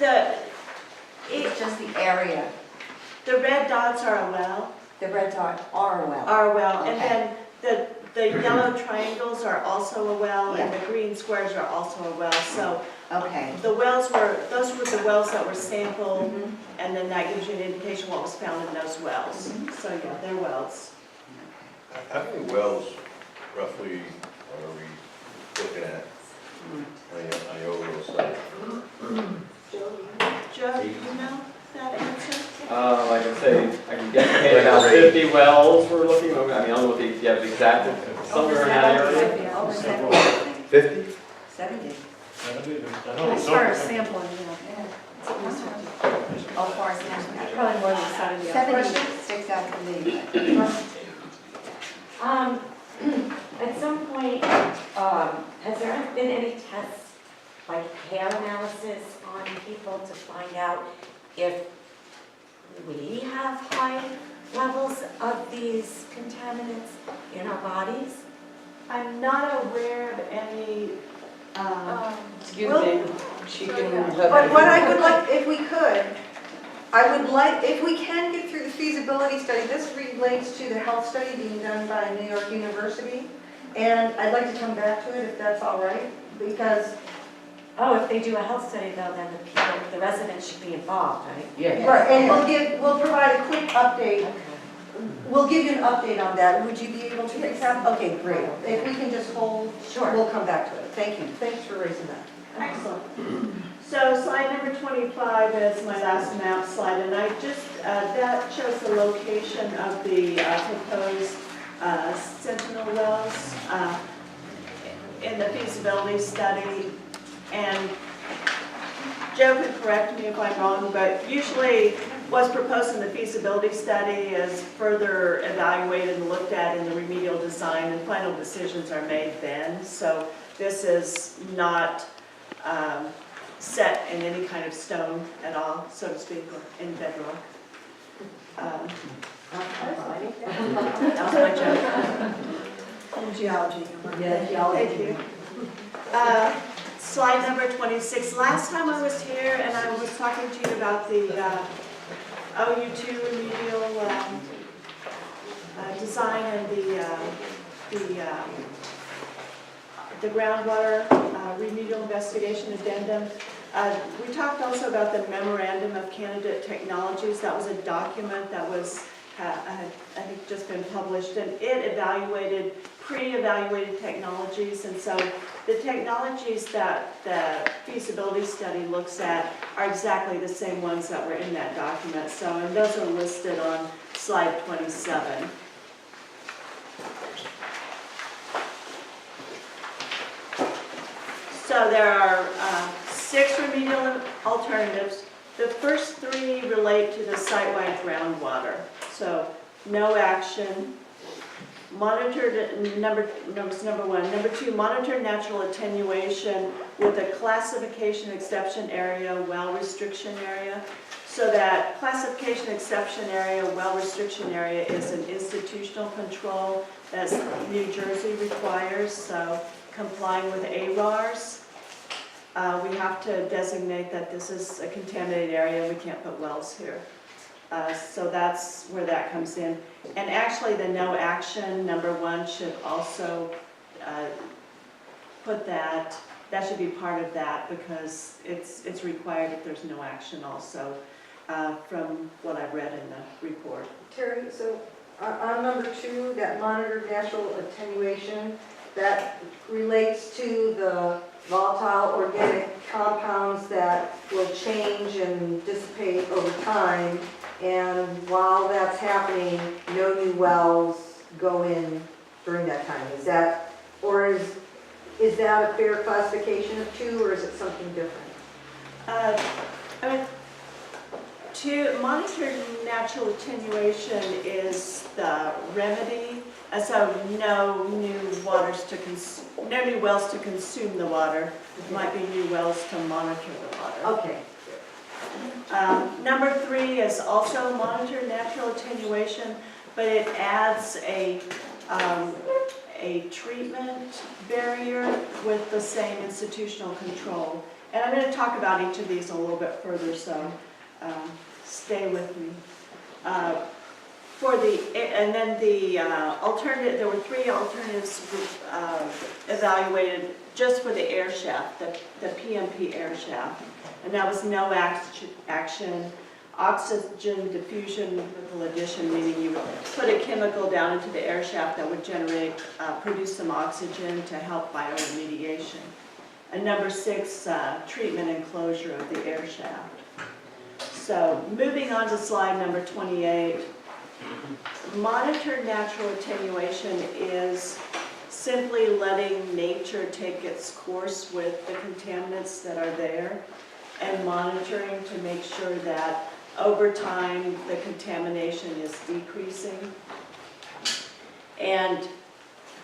It's just the area. The red dots are a well. The red dots are a well. Are a well, and Okay. then the yellow triangles are also a well, and Yeah. the green squares are also a well. So Okay. those were the wells that were sampled, Mhm. and then that gives you an indication what was found in those wells. So yeah, they're wells. How many wells roughly are we looking at on your overall site? Joe, do you know that answer? I can say, I can get about 50 wells we're looking, I mean, I don't know what the exact, somewhere in that area. Over 70. 50? 70. As far as sampling, All far as national. probably more than 70. 70 sticks out to me. At some point, has there been any tests, like hair analysis on people to find out if we have high levels of these contaminants in our bodies? I'm not aware of any. Excuse Well, me, she can. But what I would like, if we could, I would like, if we can get through the feasibility study, this relates to the health study being done by New York University, and I'd like to come back to it if that's all right, because. Oh, if they do a health study though, then the residents should be involved, right? Yeah. Right, and we'll provide a quick update. Okay. We'll give you an update on that. Would you be able to accept? Okay, great. If we can just hold, Sure. we'll come back to it. Thank you. Thanks for raising that. Excellent. So slide number 25 is my last map slide, and I just, that shows the location of the proposed sentinel wells in the feasibility study. And Joe could correct me if I'm wrong, but usually what's proposed in the feasibility study is further evaluated and looked at in the remedial design, and final decisions are made then. So this is not set in any kind of stone at all, so to speak, or in bedrock. That was my joke. In geology. Yeah, geology. Thank you. slide number 26. Last time I was here and I was talking to you about the OU2 remedial design and the groundwater remedial investigation addendum. We talked also about the memorandum of candidate technologies. That was a document that was, I think, just been published, and it evaluated pre-evaluated technologies. And so the technologies that the feasibility study looks at are exactly the same ones that were in that document. So, and those are listed on slide 27. So there are 6 remedial alternatives. The first 3 relate to the site-wide groundwater. So no action. Monitored, number 1. Number 2, monitor natural attenuation with a classification exception area, well restriction area. So that classification exception area, well restriction area is an institutional control that New Jersey requires, so complying with ARARs. We have to designate that this is a contaminated area, we can't put wells here. So that's where that comes in. And actually the no action, number 1, should also put that should be part of that, because it's required if there's no action also, from what I've read in the report. Terry, so on number 2, that monitor natural attenuation, that relates to the volatile organic compounds that will change and dissipate over time. And while that's happening, no new wells go in during that time. Is that, or is that a fair classification of 2, or is it something different? I mean, to monitor natural attenuation is the remedy. So no new wells to consume the water. It might be new wells to monitor the water. Okay. Number 3 is also monitor natural attenuation, but it adds a treatment barrier with the same institutional control. And I'm going to talk about each of these a little bit further, so stay with me. And then the alternative, there were 3 alternatives evaluated just for the air shaft, the PMP air shaft. And that was no action, oxygen diffusion with addition, meaning you would put a chemical down into the air shaft that would produce some oxygen to help bioremediation. And number 6, treatment and closure of the air shaft. So moving on to slide number 28. Monitored natural attenuation is simply letting nature take its course with the contaminants that are there, and monitoring to make sure that over time the contamination is decreasing. And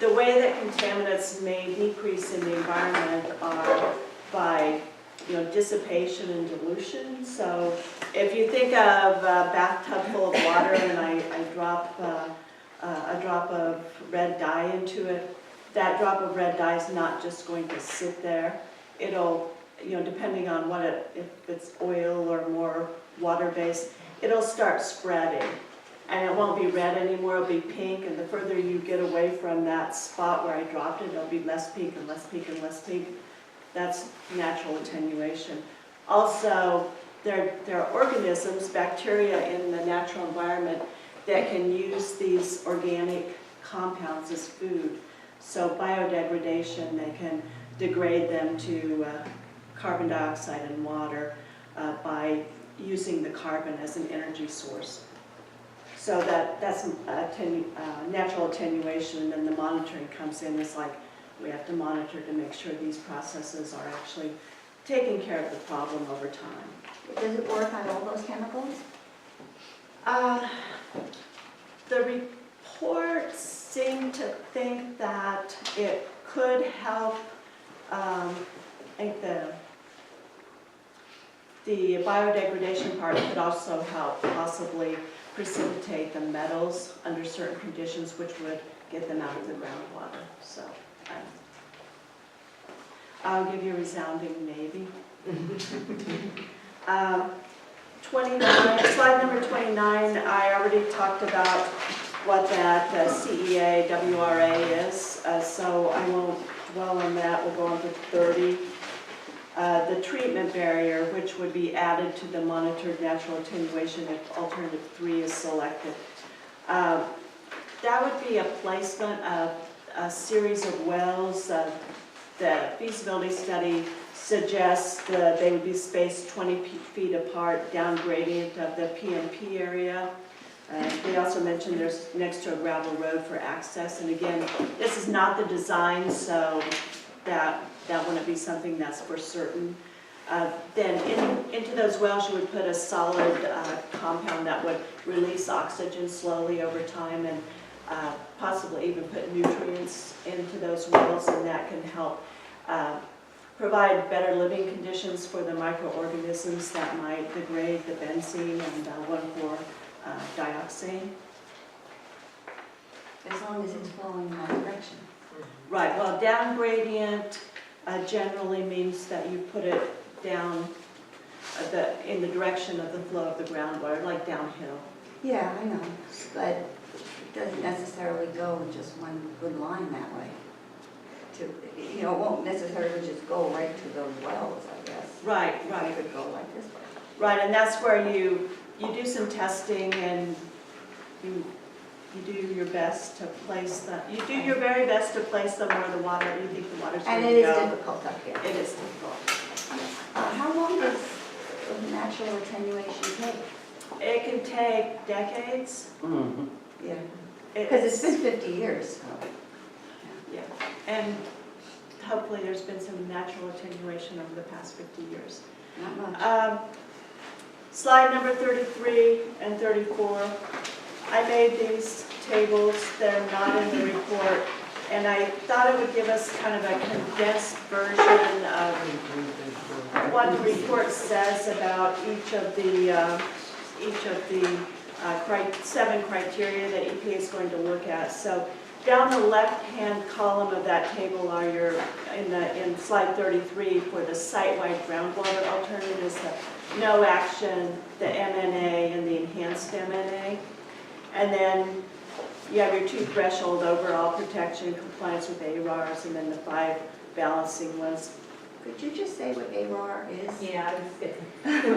the way that contaminants may decrease in the environment are by dissipation and dilution. So if you think of a bathtub full of water and I drop a drop of red dye into it, that drop of red dye is not just going to sit there. It'll, depending on if it's oil or more water-based, it'll start spreading. And it won't be red anymore, it'll be pink, and the further you get away from that spot where I dropped it, it'll be less pink and less pink and less pink. That's natural attenuation. Also, there are organisms, bacteria in the natural environment that can use these organic compounds as food. So biodegradation, they can degrade them to carbon dioxide and water by using the carbon as an energy source. So that's natural attenuation, and then the monitoring comes in. It's like we have to monitor to make sure these processes are actually taking care of the problem over time. Does it work on all those chemicals? The reports seem to think that it could help. I think the biodegradation part could also help possibly precipitate the metals under certain conditions, which would get them out of the groundwater. So, I'll give you a resounding maybe. 29, slide number 29, I already talked about what that CEA WRA is, so I won't dwell on that. We'll go on to 30. The treatment barrier, which would be added to the monitored natural attenuation if alternative 3 is selected. That would be a placement of a series of wells. The feasibility study suggests that they would be spaced 20 feet apart, down gradient of the PMP area. They also mentioned there's next to a gravel road for access. And again, this is not the design, so that wouldn't be something that's for certain. Then into those wells you would put a solid compound that would release oxygen slowly over time, and possibly even put nutrients into those wells, and that can help provide better living conditions for the microorganisms that might degrade the benzene and 1,4-dioxane. As long as it's flowing in that direction. Right, well, down gradient generally means that you put it down in the direction of the flow of the groundwater, like downhill. Yeah, I know, but it doesn't necessarily go in just one good line that way. It won't necessarily just go right to those wells, I guess. Right. It could go like this way. Right, and that's where you do some testing, and you do your best to place them. You do your very best to place them where the water, you think the water's going to go. And it is difficult up here. It is difficult. How long does natural attenuation take? It can take decades. Yeah. Because it's been 50 years. So. Yeah, and hopefully there's been some natural attenuation over the past 50 years. Not much. Slide number 33 and 34. I made these tables, they're not in the report, and I thought it would give us kind of a condensed version of what the report says about each of the 7 criteria that EPA is going to look at. So down the left-hand column of that table are your, in slide 33, for the site-wide groundwater alternatives, the no action, the MNA, and the enhanced MNA. And then you have your 2 threshold overall protection, compliance with ARARs, and then the 5 balancing ones. Could you just say what ARAR is? Yeah, it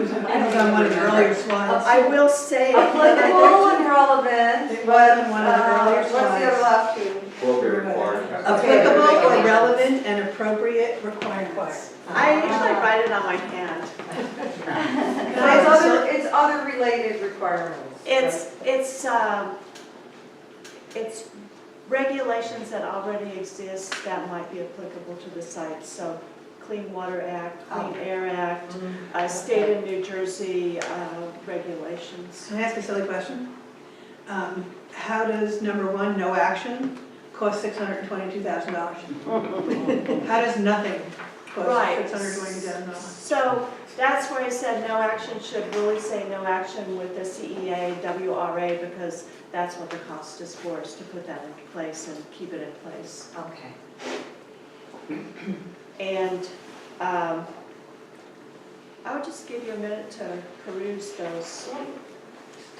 was on one of the earlier slides. I will say Applicable and relevant. It was on one of the earlier What's the other slides. last 2? Will be required. Applicable or relevant and appropriate requirements. I usually write it on my hand. It's other related requirements. It's regulations that already exist that might be applicable to the site. So Clean Water Act, Clean Air Act, state of New Jersey regulations. Can I ask a silly question? How does number 1, no action, cost $622,000? How does nothing cost Right. $622,000? So that's where I said no action should really say no action with the CEA WRA, because that's what the cost is for, is to put that in place and keep it in place. Okay. And I'll just give you a minute to peruse those.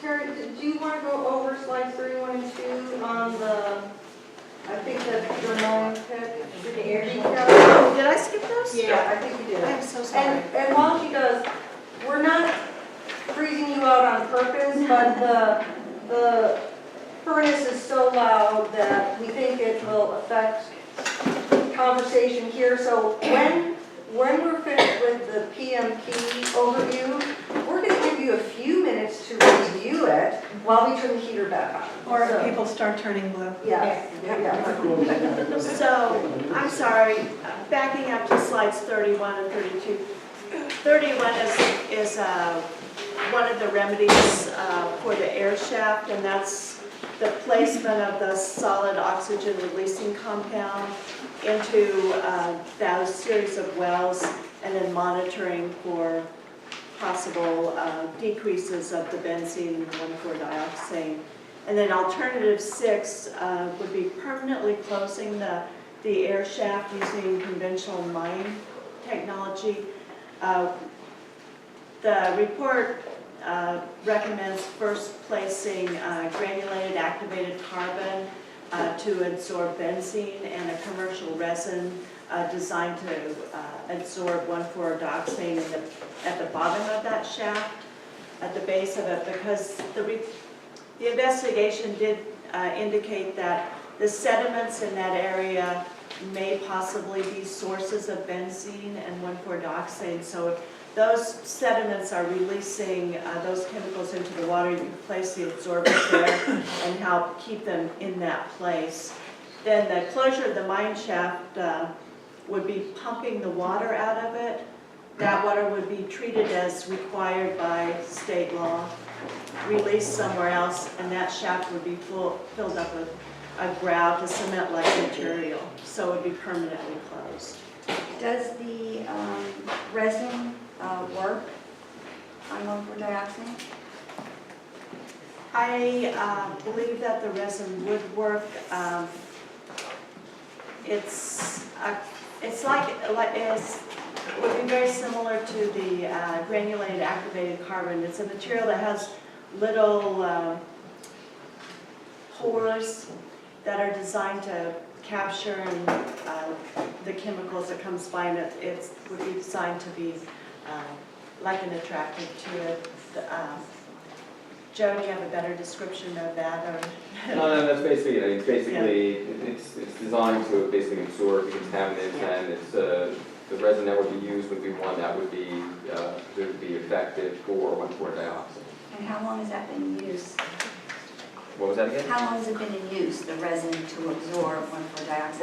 Terry, do you want to go over slides 31 and 2 on the, I think that Peter Mullen pick? Oh, did I skip those? Yeah, I think you did. I'm so sorry. And while she does, we're not freezing you out on purpose, but the furnace is so loud that we think it will affect conversation here. So when we're finished with the PMP overview, we're going to give you a few minutes to review it while we turn the heater back on. Or if So- people start turning blue. Yeah. So, I'm sorry, backing up to slides 31 and 32. 31 is one of the remedies for the air shaft, and that's the placement of the solid oxygen releasing compound into that series of wells, and then monitoring for possible decreases of the benzene and 1,4-dioxane. And then alternative 6 would be permanently closing the the air shaft using conventional mine technology. The report recommends first placing granulated activated carbon to absorb benzene and a commercial resin designed to absorb 1,4-dioxane at the bottom of that shaft, at the base of it, because the investigation did indicate that the sediments in that area may possibly be sources of benzene and 1,4-dioxane. So if those sediments are releasing those chemicals into the water, you can place the absorbent there and help keep them in that place. Then the closure of the mine shaft would be pumping the water out of it. That water would be treated as required by state law, released somewhere else, and that shaft would be filled up with a grout, a cement-like material, so it would be permanently closed. Does the resin work on 1,4-dioxane? I believe that the resin would work. It would be very similar to the granulated activated carbon. It's a material that has little pores that are designed to capture the chemicals that comes by, and it would be designed to be like an attractant to it. Joe, do you have a better description of that? Or? No, that's basically it. It's designed to basically absorb the contaminants, and it's the resin that would be used would be one that would be effective for 1,4-dioxane. And how long has that been in use? What was that again? How long has it been in use, the resin to absorb 1,4-dioxane?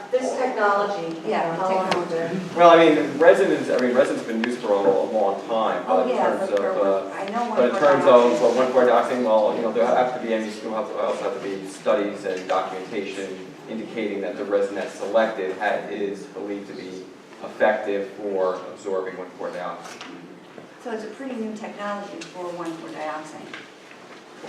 This technology. Yeah, how long has it been? Well, resin's been used for a long time, but Oh, yeah, in terms but of, I know but in terms of 1,4-dioxane. 1,4-dioxane, well, there have to be also have to be studies and documentation indicating that the resin that's selected is believed to be effective for absorbing 1,4-dioxane. So it's a pretty new technology for 1,4-dioxane.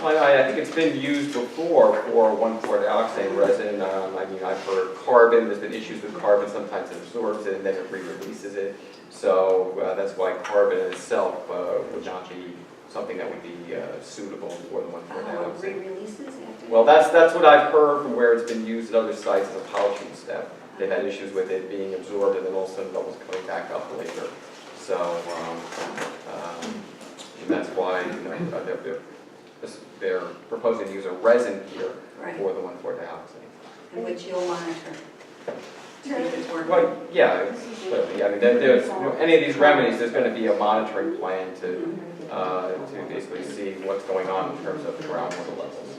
Well, I think it's been used before for 1,4-dioxane resin. I've heard carbon, there's been issues with carbon, sometimes it absorbs it and then it re-releases it. So that's why carbon in itself would not be something that would be suitable for the 1,4-dioxane. Re-releases after? Well, that's what I've heard from where it's been used at other sites as a polishing step. They've had issues with it being absorbed and then all of a sudden bubbles coming back up later. So that's why they're proposing to use a resin here Right. for the 1,4-dioxane. In which you'll monitor to see if it's working. Well, yeah, clearly. I mean, there's any of these remedies, there's going to be a monitoring plan to basically see what's going on in terms of groundwater levels.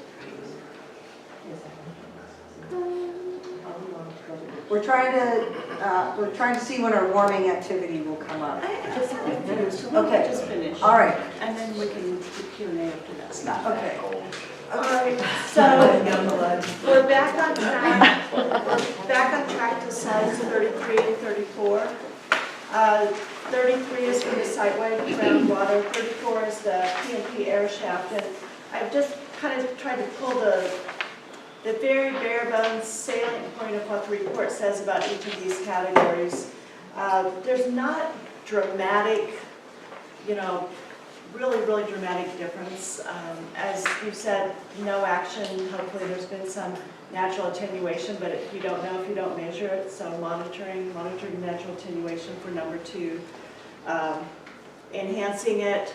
We're trying to see when our warming activity will come up. I just have a few, so let Okay. me just finish. All right. And then we can do Q&A after that. Okay. All right, so we're back on track. We're back on track to slides 33 and 34. 33 is for the site-wide groundwater. 34 is the P&P air shaft. And I've just kind of tried to pull the very bare bones salient point of what the report says about each of these categories. There's not dramatic, really dramatic difference. As you said, no action. Hopefully there's been some natural attenuation, but if you don't know, if you don't measure it, so monitoring natural attenuation for number 2. Enhancing it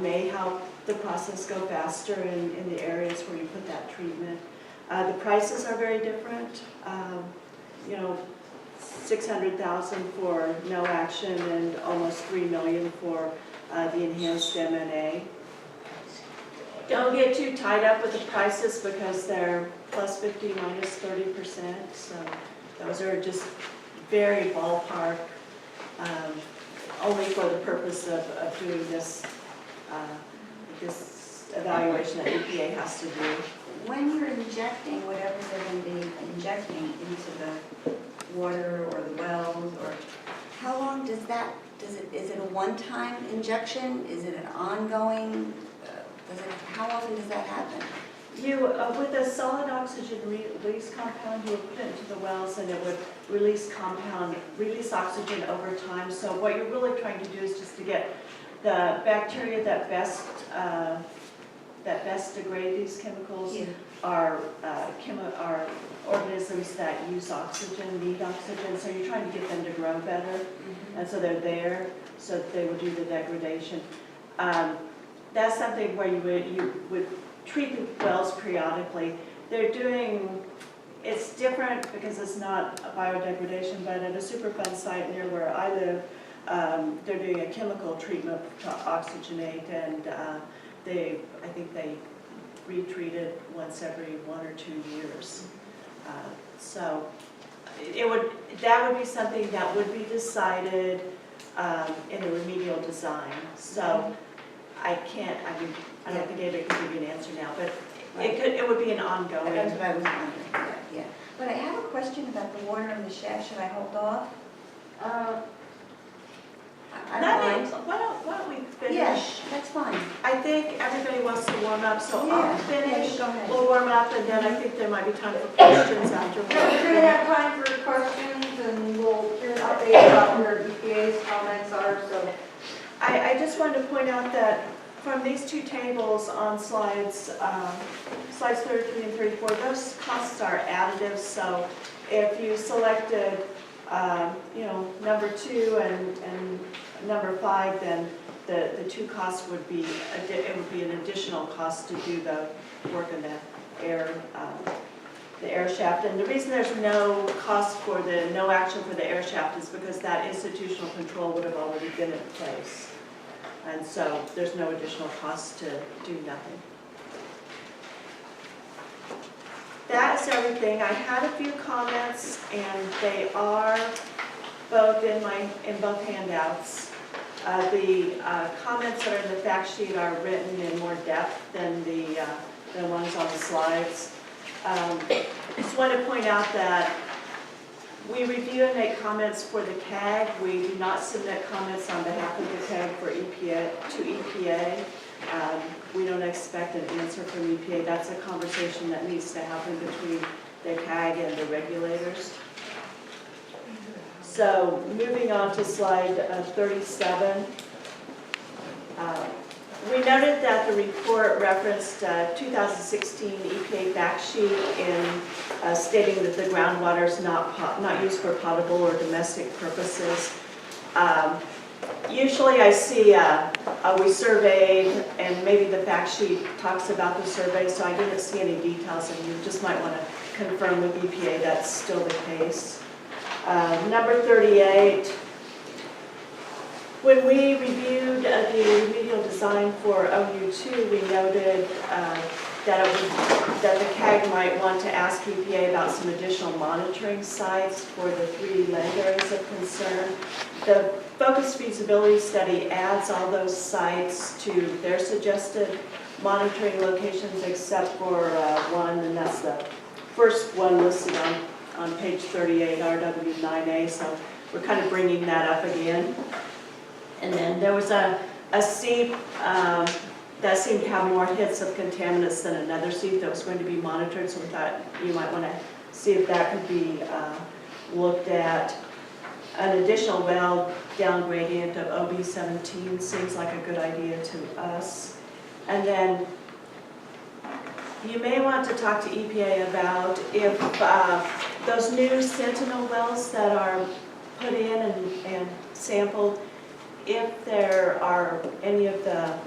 may help the process go faster in the areas where you put that treatment. The prices are very different. $600,000 for no action and almost $3 million for the enhanced M&A. Don't get too tied up with the prices because they're plus 50, minus 30%. So those are just very ballpark, only for the purpose of doing this evaluation that EPA has to do. When you're injecting whatever they're going to be injecting into the water or the wells, or how long does that, is it a one-time injection? Is it an ongoing, how often does that happen? You, with a solid oxygen release compound, you would put it into the wells and it would release oxygen over time. So what you're really trying to do is just to get the bacteria that best degrade these chemicals are organisms that use oxygen, need oxygen. So you're trying to get them to grow better, and so they're there, so that they will do the degradation. That's something where you would treat the wells periodically. They're doing, it's different because it's not a biodegradation, but at a Superfund site near where I live, they're doing a chemical treatment to oxygenate, and I think they retreat it once every 1 or 2 years. So that would be something that would be decided in the remedial design. So I don't think anybody can give you an answer now, but it would be an ongoing. That's what I was wondering, yeah. But I have a question about the water in the shaft. Should I hold off? I don't mind. Why don't we finish? Yes, that's fine. I think everybody wants to warm up, so Yeah, I'll finish. go ahead. We'll warm up, and then I think there might be time for questions afterwards. We're going to have time for questions, and we'll hear an update about where EPA's comments are, so. I just wanted to point out that from these two tables on slides 33 and 34, those costs are additive. So if you selected, number 2 and number 5, then the two costs would be, it would be an additional cost to do the work in the air shaft. And the reason there's no cost for no action for the air shaft is because that institutional control would have already been in place. And so there's no additional cost to do nothing. That's everything. I had a few comments, and they are both in both handouts. The comments that are in the fact sheet are written in more depth than the ones on the slides. Just want to point out that we review and make comments for the CAG. We do not submit comments on behalf of the CAG to EPA. We don't expect an answer from EPA. That's a conversation that needs to happen between the CAG and the regulators. So moving on to slide 37. We noted that the report referenced 2016 EPA fact sheet in stating that the groundwater is not used for potable or domestic purposes. Usually I see we surveyed, and maybe the fact sheet talks about the survey, so I didn't see any details, and you just might want to confirm with EPA that's still the case. Number 38. When we reviewed the remedial design for OU2, we noted that the CAG might want to ask EPA about some additional monitoring sites for the 3 land areas of concern. The focused feasibility study adds all those sites to their suggested monitoring locations except for one, and that's the first one listed on page 38, RW9A, so we're kind of bringing that up again. And then there was a seep that seemed to have more hits of contaminants than another seep that was going to be monitored, so we thought you might want to see if that could be looked at. An additional well down gradient of OB17 seems like a good idea to us. And then you may want to talk to EPA about if those new Sentinel wells that are put in and sampled, if there are any of the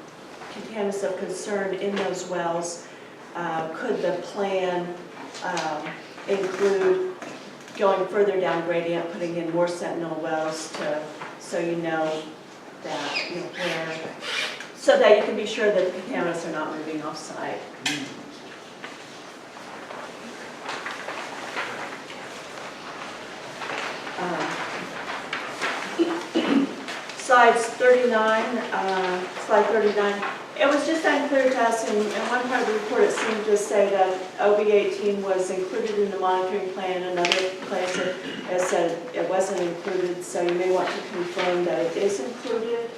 contaminants of concern in those wells, could the plan include going further down gradient, putting in more Sentinel wells so you know that where, so that you can be sure that the contaminants are not moving off site. Slide 39, it was just unclear to us, in one part of the report it seemed to say that OB18 was included in the monitoring plan, another place it said it wasn't included, so you may want to confirm that it is included.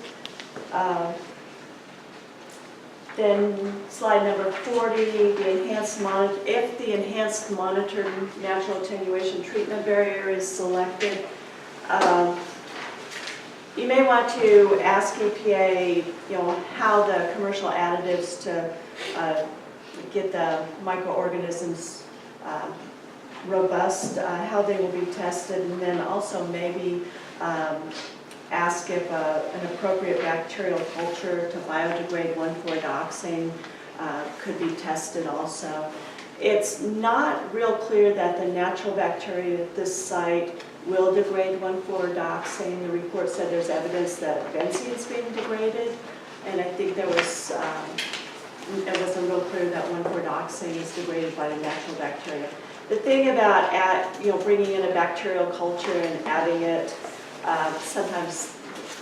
Then slide number 40, the enhanced if the enhanced monitored natural attenuation treatment barrier is selected, you may want to ask EPA, how the commercial additives to get the microorganisms robust, how they will be tested, and then also maybe ask if an appropriate bacterial culture to biodegrade 1,4-dioxane could be tested also. It's not real clear that the natural bacteria at this site will degrade 1,4-dioxane. The report said there's evidence that benzene is being degraded, and I think it wasn't real clear that 1,4-dioxane is degraded by the natural bacteria. The thing about bringing in a bacterial culture and adding it, sometimes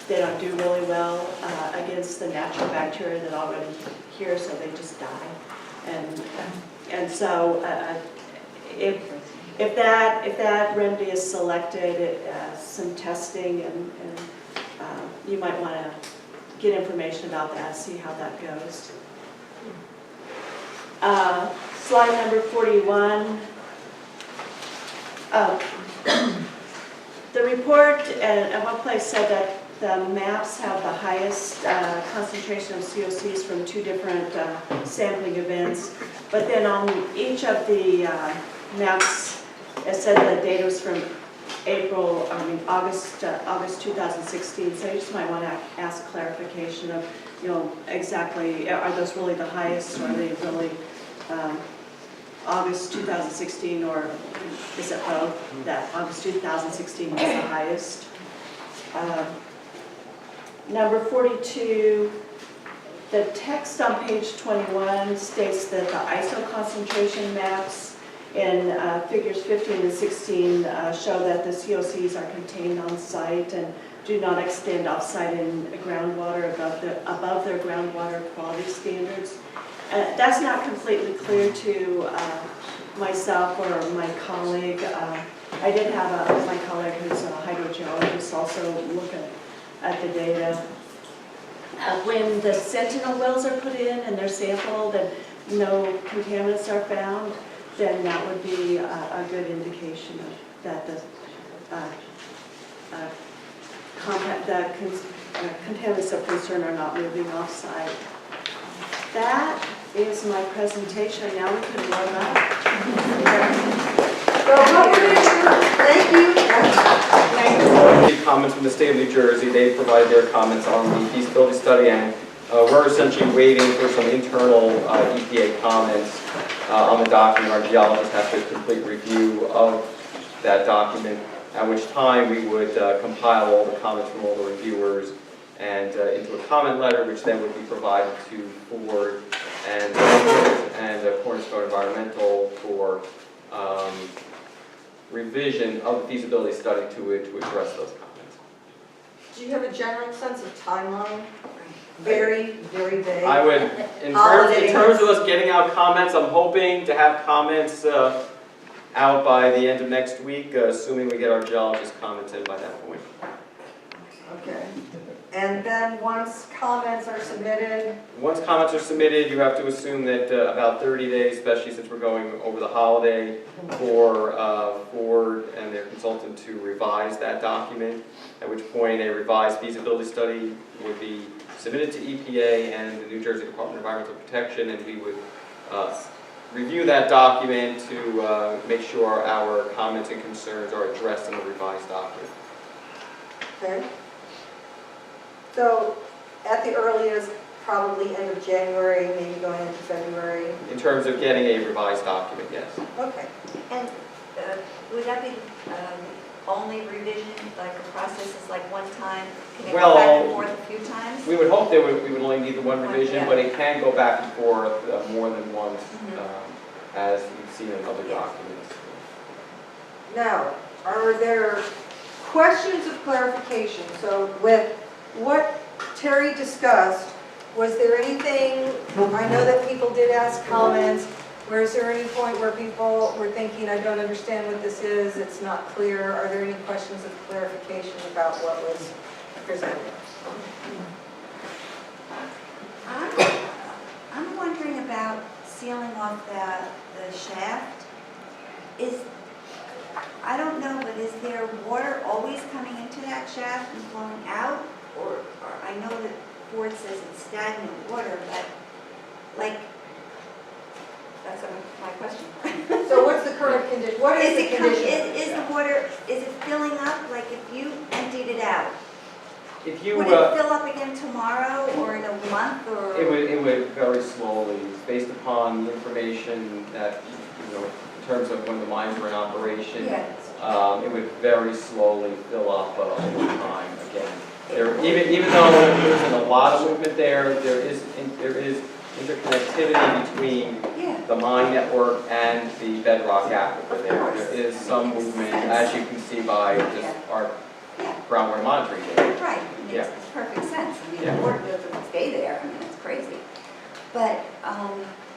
they don't do really well against the natural bacteria that are already here, so they just die. And so if that remedy is selected, some testing and you might want to get information about that, see how that goes. Slide number 41. The report at one place said that the maps have the highest concentration of COCs from 2 different sampling events, but then on each of the maps, it said the data was from August 2016. So you just might want to ask clarification of, exactly, are those really the highest, or are they really August 2016, or is it both, that August 2016 is the highest? Number 42, the text on page 21 states that the ISO concentration maps in figures 15 and 16 show that the COCs are contained on site and do not extend off-site in groundwater above their groundwater quality standards. That's not completely clear to myself or my colleague. I did have my colleague who's a hydrogeologist also look at the data. When the sentinel wells are put in and they're sampled and no contaminants are found, then that would be a good indication of that the contaminants of concern are not moving off-site. That is my presentation. Now we can warm up. So what we're going to do, thank you. Comments from the state of New Jersey. They provided their comments on the feasibility study, and we're essentially waiting for some internal EPA comments on the document. Our geologists have to complete review of that document, at which time we would compile all the comments from all the reviewers and into a comment letter, which then would be provided to Ford and Cornerstone Environmental for revision of the feasibility study to address those comments. Do you have a general sense of timeline? Very, very vague. I would, in terms of us getting out comments, I'm hoping to have comments out by the end of next week, assuming we get our geologist comments in by that point. Okay. And then once comments are submitted? Once comments are submitted, you have to assume that about 30 days, especially since we're going over the holiday, for Ford and their consultant to revise that document, at which point a revised feasibility study would be submitted to EPA and the New Jersey Department of Environmental Protection, and we would review that document to make sure our comments and concerns are addressed in the revised document. Okay. So at the earliest, probably end of January, maybe going into February. In terms of getting a revised document, yes. Okay. And would that be only revision, like the process is like one time? Can it go back and forth a few times? We would hope that we would only need the one revision, but it can go back and forth more than once, as you've seen in other documents. Now, are there questions of clarification? So with what Terry discussed, was there anything, I know that people did ask comments, is there any point where people were thinking, I don't understand what this is, it's not clear? Are there any questions of clarification about what was presented? I sealing off the shaft, I don't know, but is there water always coming into that shaft and flowing out? Or I know that Ford says it's stagnant water, but like, that's my question. So what's the current condition, what is the condition? Is the water, is it filling up? Like if you emptied it out, If you, would it fill up again tomorrow or in a month or? it would very slowly, based upon the information that, you know, in terms of when the mines were in operation. Yeah. It would very slowly fill up over time again. Even though there isn't a lot of movement there is interconnectivity between Yeah. the mine network and the bedrock aquifer there. There is some movement, as you can see by just our Yeah. groundwater monitoring data. Right, it Yeah. makes perfect sense. I mean, Yeah. the water doesn't stay there, I mean, it's crazy. But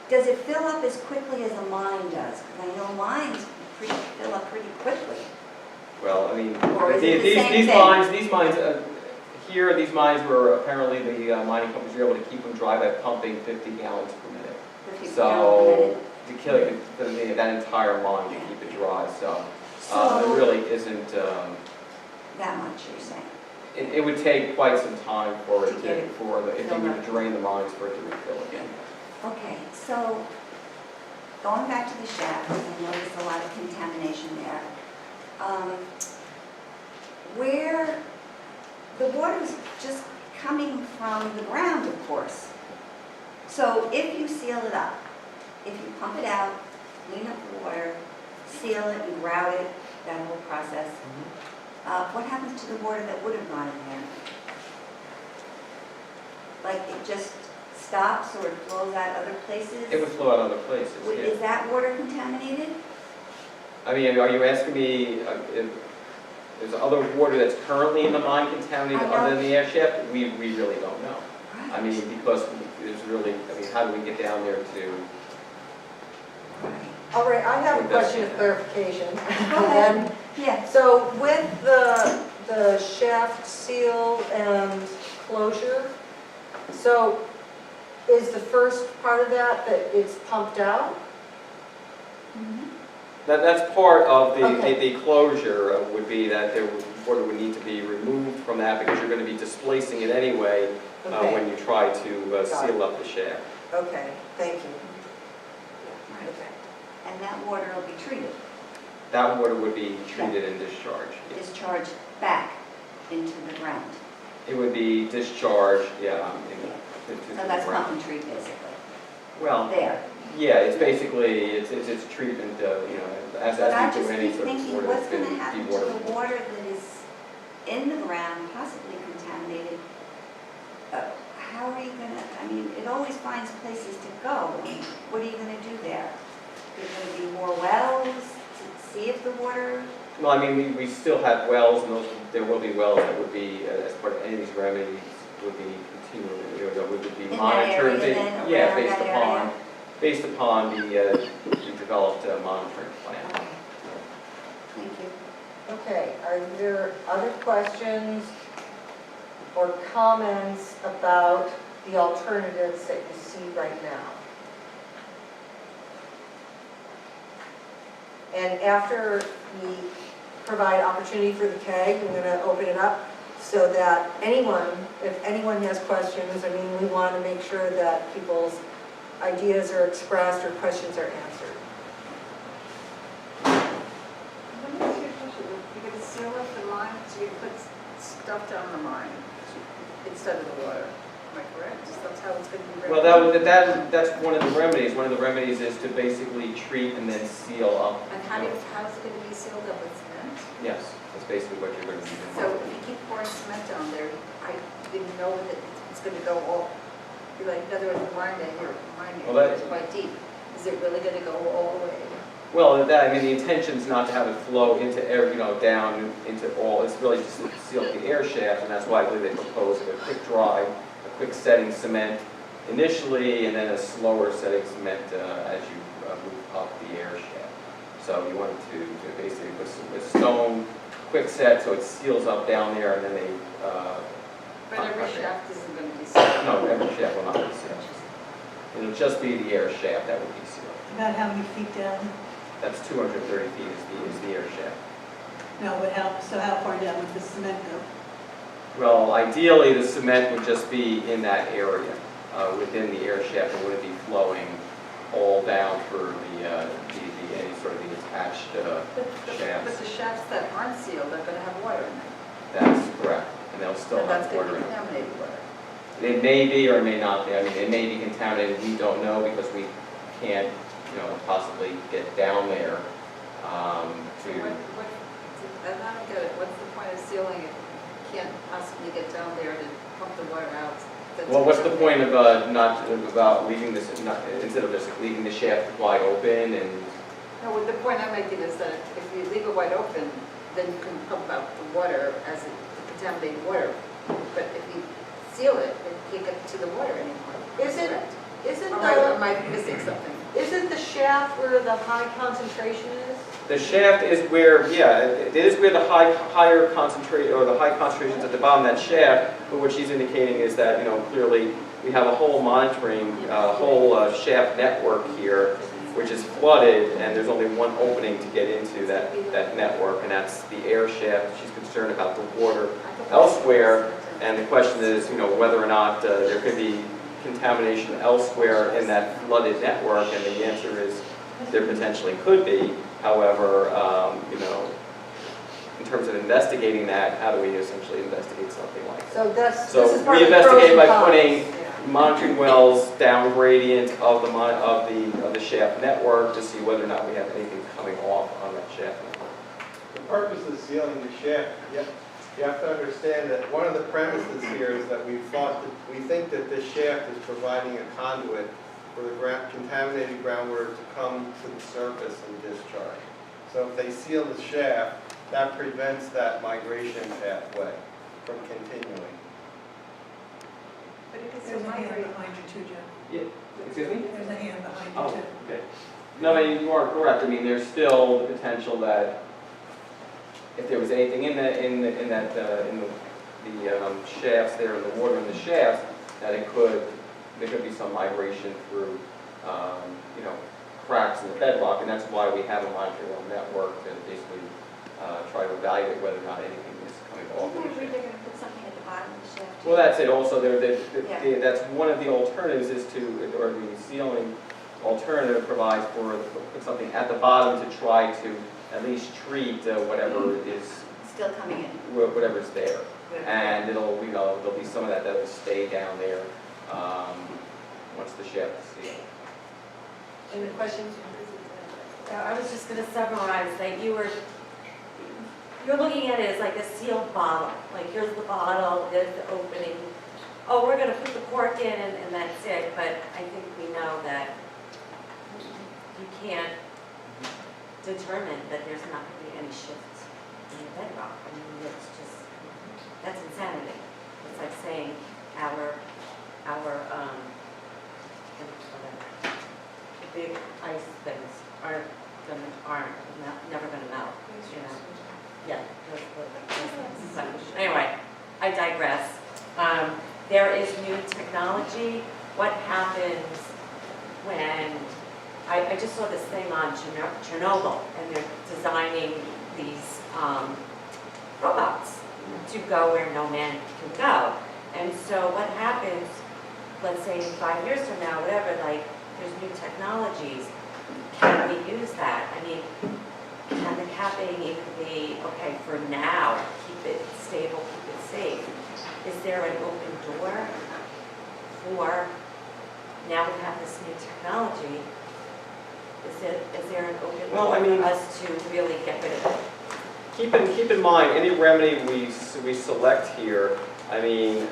does it fill up as quickly as a mine does? Because I know mines fill up pretty quickly. Well, I mean, Or is it the these same mines, here, these mines were, apparently the mining companies were able to keep them dry by pumping 50 gallons per minute. 50 gallons per So, minute? to kill that entire mine to keep it dry, so, So- it really isn't, That much, you're saying? it would take quite some time for To it get to, it if you filled were up. to drain the mines for it to refill again. Okay, so going back to the shaft, I noticed a lot of contamination there. Where the water's just coming from the ground, of course. So if you seal it up, if you pump it out, clean up the water, seal it and grout it, that whole process, what happens to the water that would have gone in there? Like it just stops or it flows out other places? It would flow out other places, yeah. Is that water contaminated? I mean, are you asking me if there's other water that's currently in the mine contaminated I know. other than the air shaft? We really don't know. Right. I mean, because there's really, I mean, how do we get down there to? Right. All right, I have a question of clarification. Go ahead. Yeah. So with the shaft seal and closure, so is the first part of that it's pumped out? Mhm. That's part of Okay. the closure would be that water would need to be removed from that because you're going to be displacing it anyway Okay. when you try to Got seal up the shaft. Okay, thank you. Right. And that water will be treated, That water would be treated and discharged. discharged back into the ground. It would be discharged, yeah, into So the that's ground. pump and treat basically, Well, there. yeah, it's basically, it's treatment, you know, as But I we do just any keep sort of thinking, water what's that's going been to happen to dewatered. the water that is in the ground, possibly contaminated? How are you going to, I mean, it always finds places to go. I mean, what are you going to do there? There's going to be more wells to see if the water, Well, I mean, we still have wells, and there will be wells that would be, as part of any of these remedies, would be continually, you know, would be in that monitored. area then, Yeah, around that area? based upon the developed monitoring plan. Okay. Thank you. Okay, are there other questions or comments about the alternatives that you see right now? And after we provide opportunity for the CAG, I'm going to open it up so that anyone, if anyone has questions, I mean, we want to make sure that people's ideas are expressed or questions are answered. Let me ask you a question. You're going to seal up the mine, so you put stuff down the mine instead of the water. Am I correct? That's how it's going to be Well, that's one of the remedies. One of the remedies is to basically treat and then seal up. And how is it going to be sealed up with cement? Yes, that's basically what you're going to do. So if you keep pouring cement down there, I didn't know that it's going to go all, like, in other words, the mine Well, that- is quite deep. Is it really going to go all the way? Well, I mean, the intention is not to have it flow into air, you know, down into all. It's really just to seal the air shaft, and that's why I believe they propose a quick dry, a quick setting cement initially, and then a slower setting cement as you move up the air shaft. So you want to basically put some stone, quick set, so it seals up down there, and then they. But every shaft isn't going to be sealed. No, every shaft will not be sealed. It'll just be the air shaft that will be sealed. About how many feet down? That's 230 feet is the air shaft. No, but how far down would the cement go? Well, ideally, the cement would just be in that area, within the air shaft. It wouldn't be flowing all down through any sort of the attached But shafts. the shafts that aren't sealed are gonna have water in them. That's correct, and they'll still And that's have gonna water be in them. contaminated water. It may be or it may not be. I mean, it may be contaminated, we don't know because we can't, possibly get down there So and I don't get it, what's the point of sealing if you can't possibly get down there to pump the water out? Well, what's the point of about leaving this, instead of just leaving the shaft wide open and, No, well, the point I'm making is that if you leave it wide open, then you can pump out the water as the contaminated water. But if you seal it, then you can't get to the water anymore. Correct? Isn't Or the, am I missing something? isn't the shaft where the high concentration is? the shaft is where, it is where the higher concentrate, or the high concentrations at the bottom of that shaft, but what she's indicating is that, clearly, we have a whole monitoring, whole shaft network here, which is flooded, and there's only one opening to get into that network, and that's the air shaft. She's concerned about the water elsewhere, and the question is, whether or not there could be contamination elsewhere in that flooded network, and the answer is there potentially could be. However, in terms of investigating that, how do we essentially investigate something like that? So this So is part we of the pros investigate and by cons. putting monitoring wells down gradient of the shaft network to see whether or not we have anything coming off on that shaft network. The purpose of sealing the shaft, you have to understand that one of the premises here is that we think that this shaft is providing a conduit for the contaminated groundwater to come to the surface and discharge. So if they seal the shaft, that prevents that migration pathway from continuing. But if it's There's a a hand migrate, behind you too, Joe. Yeah, excuse me? There's a hand behind Oh, you too. okay. No, I mean, you are correct. I mean, there's still the potential that if there was anything in the shafts there, in the water in the shafts, that there could be some migration through, cracks in the bedrock, and that's why we have a monitoring well network to basically try to evaluate whether or not anything is coming off. Isn't it really going to put something at the bottom of the shaft? Well, that's it. Also, Yeah. that's one of the alternatives or the sealing alternative provides for put something at the bottom to try to at least treat whatever is Still coming in. whatever's there, and there'll be some of that will stay down there once the shaft is sealed. Any questions? I was just gonna summarize that you're looking at it as like a sealed bottle. Like, here's the bottle, there's the opening. Oh, we're gonna put the cork in and that's it, but I think we know that you can't determine that there's not gonna be any shifts in the bedrock. I mean, that's insanity. It's like saying our the big ice things never gonna melt, Yeah. But anyway, I digress. There is new technology. What happens when, I just saw this thing on Chernobyl, and they're designing these robots to go where no man can go. And so what happens, let's say 5 years from now, whatever, like, there's new technologies, can we use that? I mean, can the capping even be, okay, for now, keep it stable, keep it safe? Is there an open door for, now we have this new technology, is there an open door for us to really get rid of it? Keep in mind, any remedy we select here, I mean,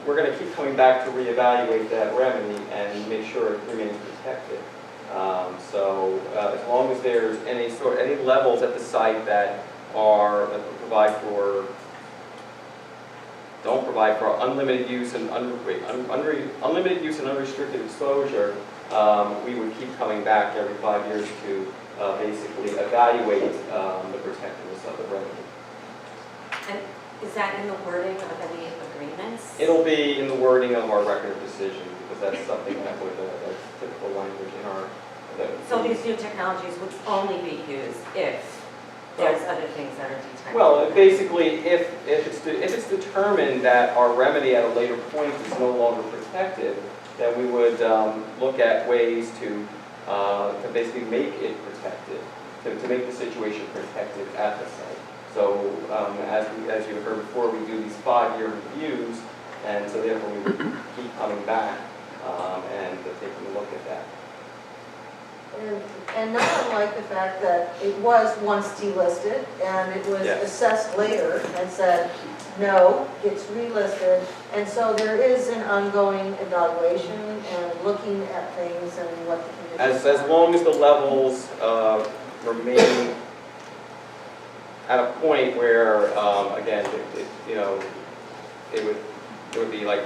we're going to keep coming back to reevaluate that remedy and make sure it remains protected. So as long as there's any levels at the site that don't provide for unlimited use and unlimited use and unrestricted exposure, we would keep coming back every 5 years to basically evaluate the protectiveness of the remedy. And is that in the wording of any agreement? agreements? It'll be in the wording of our record of decision, because that's something that would, that's typical language in our. So these new technologies would only be used if there's other things that are detected? Well, basically, if it's determined that our remedy at a later point is no longer protected, then we would look at ways to basically make it protected, to make the situation protected at the site. So as you heard before, we do these 5-year reviews, and so therefore we would keep coming back and taking a look at that. And not unlike the fact that it was once delisted and it was Yes. assessed later and said, no, it's relisted. And so there is an ongoing evaluation and looking at things and what the conditions As are. long as the levels remain at a point where, again, it would be like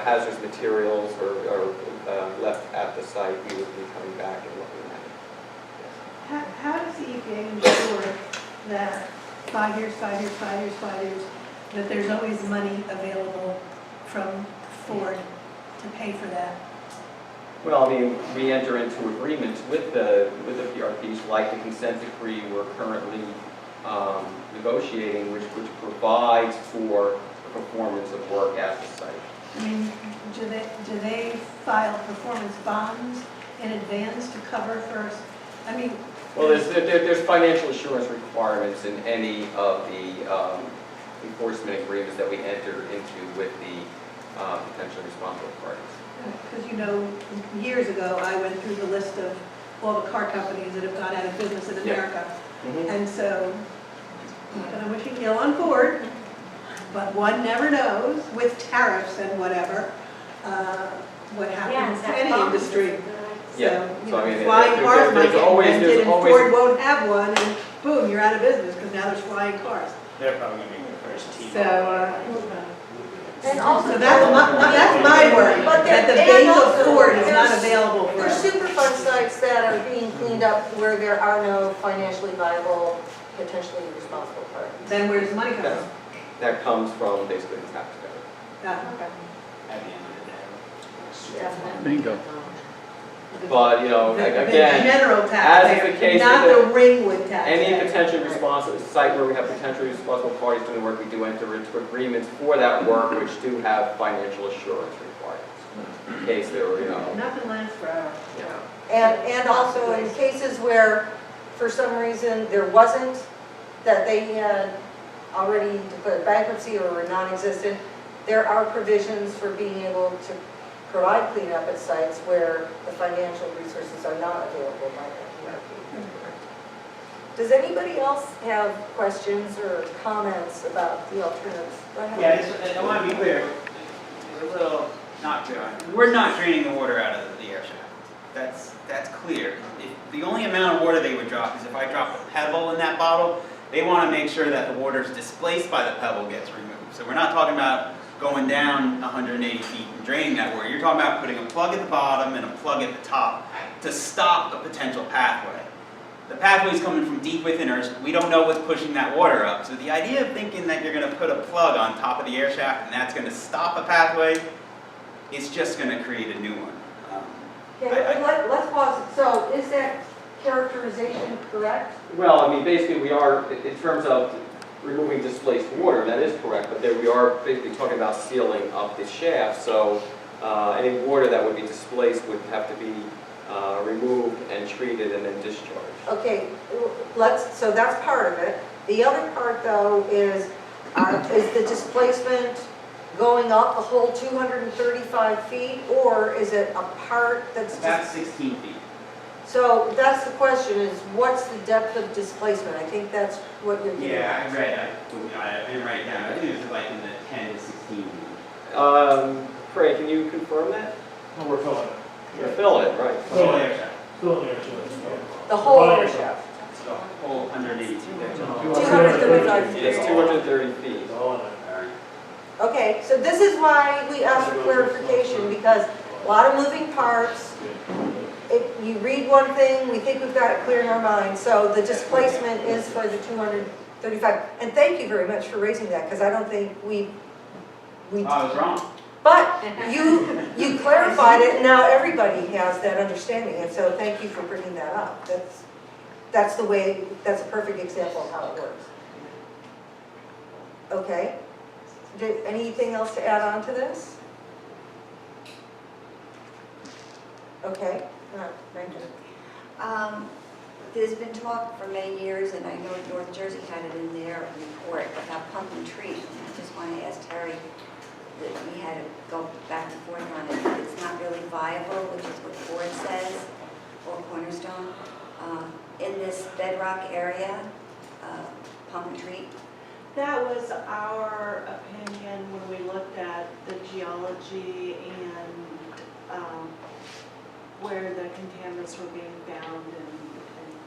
hazardous materials or left at the site, we would be coming back and looking at it. How does the EPA ensure that 5 years, 5 years, 5 years, 5 years, that there's always money available from Ford to pay for that? Well, I mean, we enter into agreements with the PRPs, like the consent decree we're currently negotiating, which provides for the performance of work at the site. I mean, do they file performance bonds in advance to cover first? I mean. Well, there's financial assurance requirements in any of the enforcement agreements that we enter into with the potentially responsible parties. Because years ago, I went through the list of all the car companies that have gone out of business in America. Mm-hmm. And so, not that I'm wishing ill on Ford, but one never knows with tariffs and whatever, what happens to any industry. Yeah, So, so I mean, flying cars might get invented and always- Ford won't have one, and boom, you're out of business because now there's flying cars. They're probably gonna be the first team. So, And also, so that's my worry, But that the there- base and of also Ford is not there's- available for There's us. Superfund sites that are being cleaned up where there are no financially viable, potentially responsible parties. Then where's the money coming from? That comes from basically the tax code. Okay. At the end of the day. Definitely. Bingo. But, you know, The again, general as is the taxpayer, case not with the Ringwood taxpayer. any potentially responsible site where we have potentially responsible parties doing work, we do enter into agreements for that work, which do have financial assurance requirements. In case there were, Nothing lasts forever. And also in cases where, for some reason, there wasn't, that they had already declared bankruptcy or were non-existent, there are provisions for being able to provide cleanup at sites where the financial resources are not available by the PRP. Does anybody else have questions or comments about the alternatives? Go ahead. Yeah, I want to be clear. We're a little not clear. We're not draining the water out of the air shaft. That's clear. The only amount of water they would drop is if I drop a pebble in that bottle. They want to make sure that the water is displaced by the pebble gets removed. So we're not talking about going down 180 feet and draining that water. You're talking about putting a plug at the bottom and a plug at the top to stop a potential pathway. The pathway's coming from deep within Earth. We don't know what's pushing that water up. So the idea of thinking that you're going to put a plug on top of the air shaft and that's going to stop a pathway is just going to create a new one. Okay, let's pause. So is that characterization correct? Well, I mean, basically we are, in terms of removing displaced water, that is correct, but there we are basically talking about sealing up the shaft, so any water that would be displaced would have to be removed and treated and then discharged. Okay, so that's part of it. The other part though is the displacement going up the whole 235 feet, or is it a part that's About just... 16 feet. So that's the question, is what's the depth of displacement? I think that's what you're getting Yeah, at. I read that. I didn't write it down. I think it was like in the 10 to 16 feet. Frank, can you confirm that? No, we're filling it. You're filling it, right. Full air shaft. Filling it, so The whole air shaft. So whole 180 feet. 235 feet. It's 230 feet. it's all in it. Okay, so this is why we asked for clarification, because a lot of moving parts. If you read one thing, we think we've got it clear in our mind. So the displacement is for the 235. And thank you very much for raising that, because I don't think we I was wrong. But you clarified it, and now everybody has that understanding, and so thank you for bringing that up. That's the way, that's a perfect example of how it works. Okay. Anything else to add on to this? Okay. Thank you. There's been talk for many years, and I know North Jersey had it in their report about pumping trees. And I just want to ask Terry that we had to go back and forth on it. It's not really viable, which is what Ford says, or Cornerstone. In this bedrock area, pump and treat. That was our opinion when we looked at the geology and where the contaminants were being found, and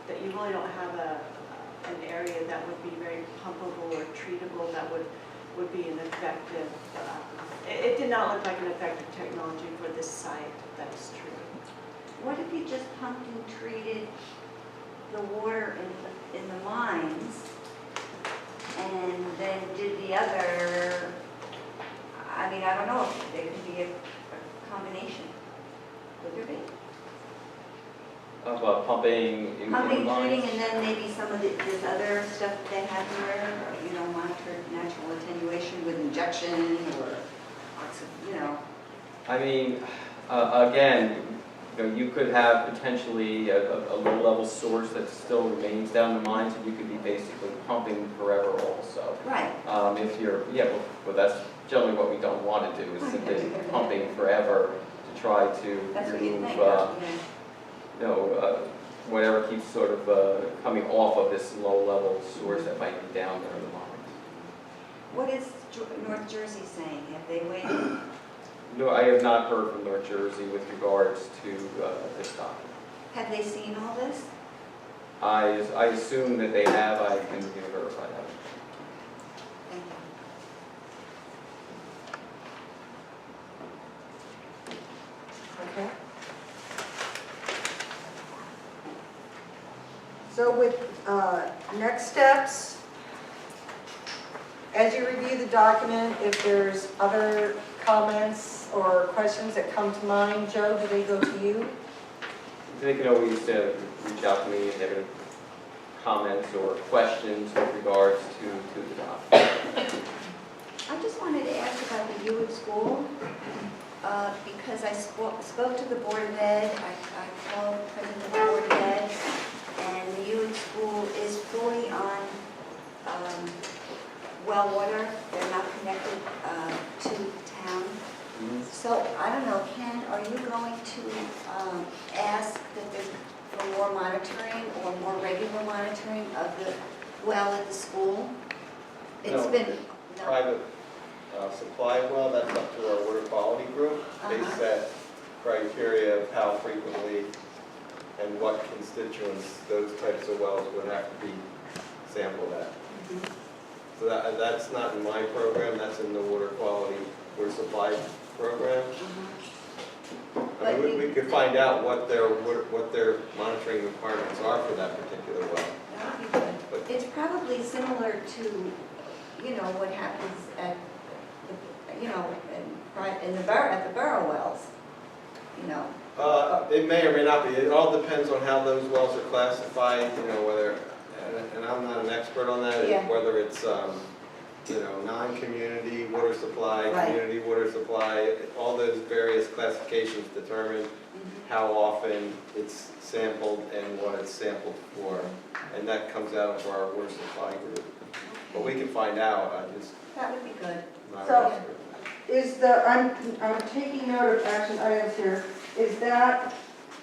that you really don't have an area that would be very pumpable or treatable that would be an effective, it did not look like an effective technology for this site, that is true. What if you just pumped and treated the water in the mines and then did the other? I mean, I don't know if there could be a combination. Would there be? Of pumping in Pumping, lines. treating, and then maybe some of this other stuff that they have there, or, you know, monitor natural attenuation with injection, or, you know. I mean, again, you know, you could have potentially a low-level source that still remains down the mines, and you could be basically pumping forever also. Right. If you're, yeah, well, that's generally what we don't want to do, is simply pumping forever to try to That's what you remove, think, yeah. you know, whatever keeps sort of coming off of this low-level source that might be down there in the mines. What is North Jersey saying? Have they waited? No, I have not heard from North Jersey with regards to this document. Have they seen all this? I assume that they have. I can verify that. Thank you. Okay. So with next steps, as you review the document, if there's other comments or questions that come to mind, Joe, do they go to you? They can always reach out to me if they have any comments or questions with regards to the document. I just wanted to ask about the Ringwood School, because I spoke to the Board of Ed, I called the President of the Board of Ed, and the Ringwood School is fully on well water. They're not connected to town. So, I don't know, Ken, are you going to ask that there's for more monitoring or more regular monitoring of the well at the school? It's No, been, no. Private supply well, that's up to our water quality group. They set criteria of how frequently and what constituents those types of wells would have to be sampled at. So that's not in my program, that's in the water quality, water supply program. I mean, we could find out what their monitoring requirements are for that particular well. That would be good. It's probably similar to, you know, what happens at, you know, at the borough wells, you know. It may or may not be. It all depends on how those wells are classified, you know, whether, and I'm not an expert on that, Yeah. whether it's, you know, non-community water supply, Right. community water supply, all those various classifications determine how often it's sampled and what it's sampled for. And that comes out of our water supply group. But we can find out, That would be good. not So- an expert. Is I'm taking note of action items here. Is that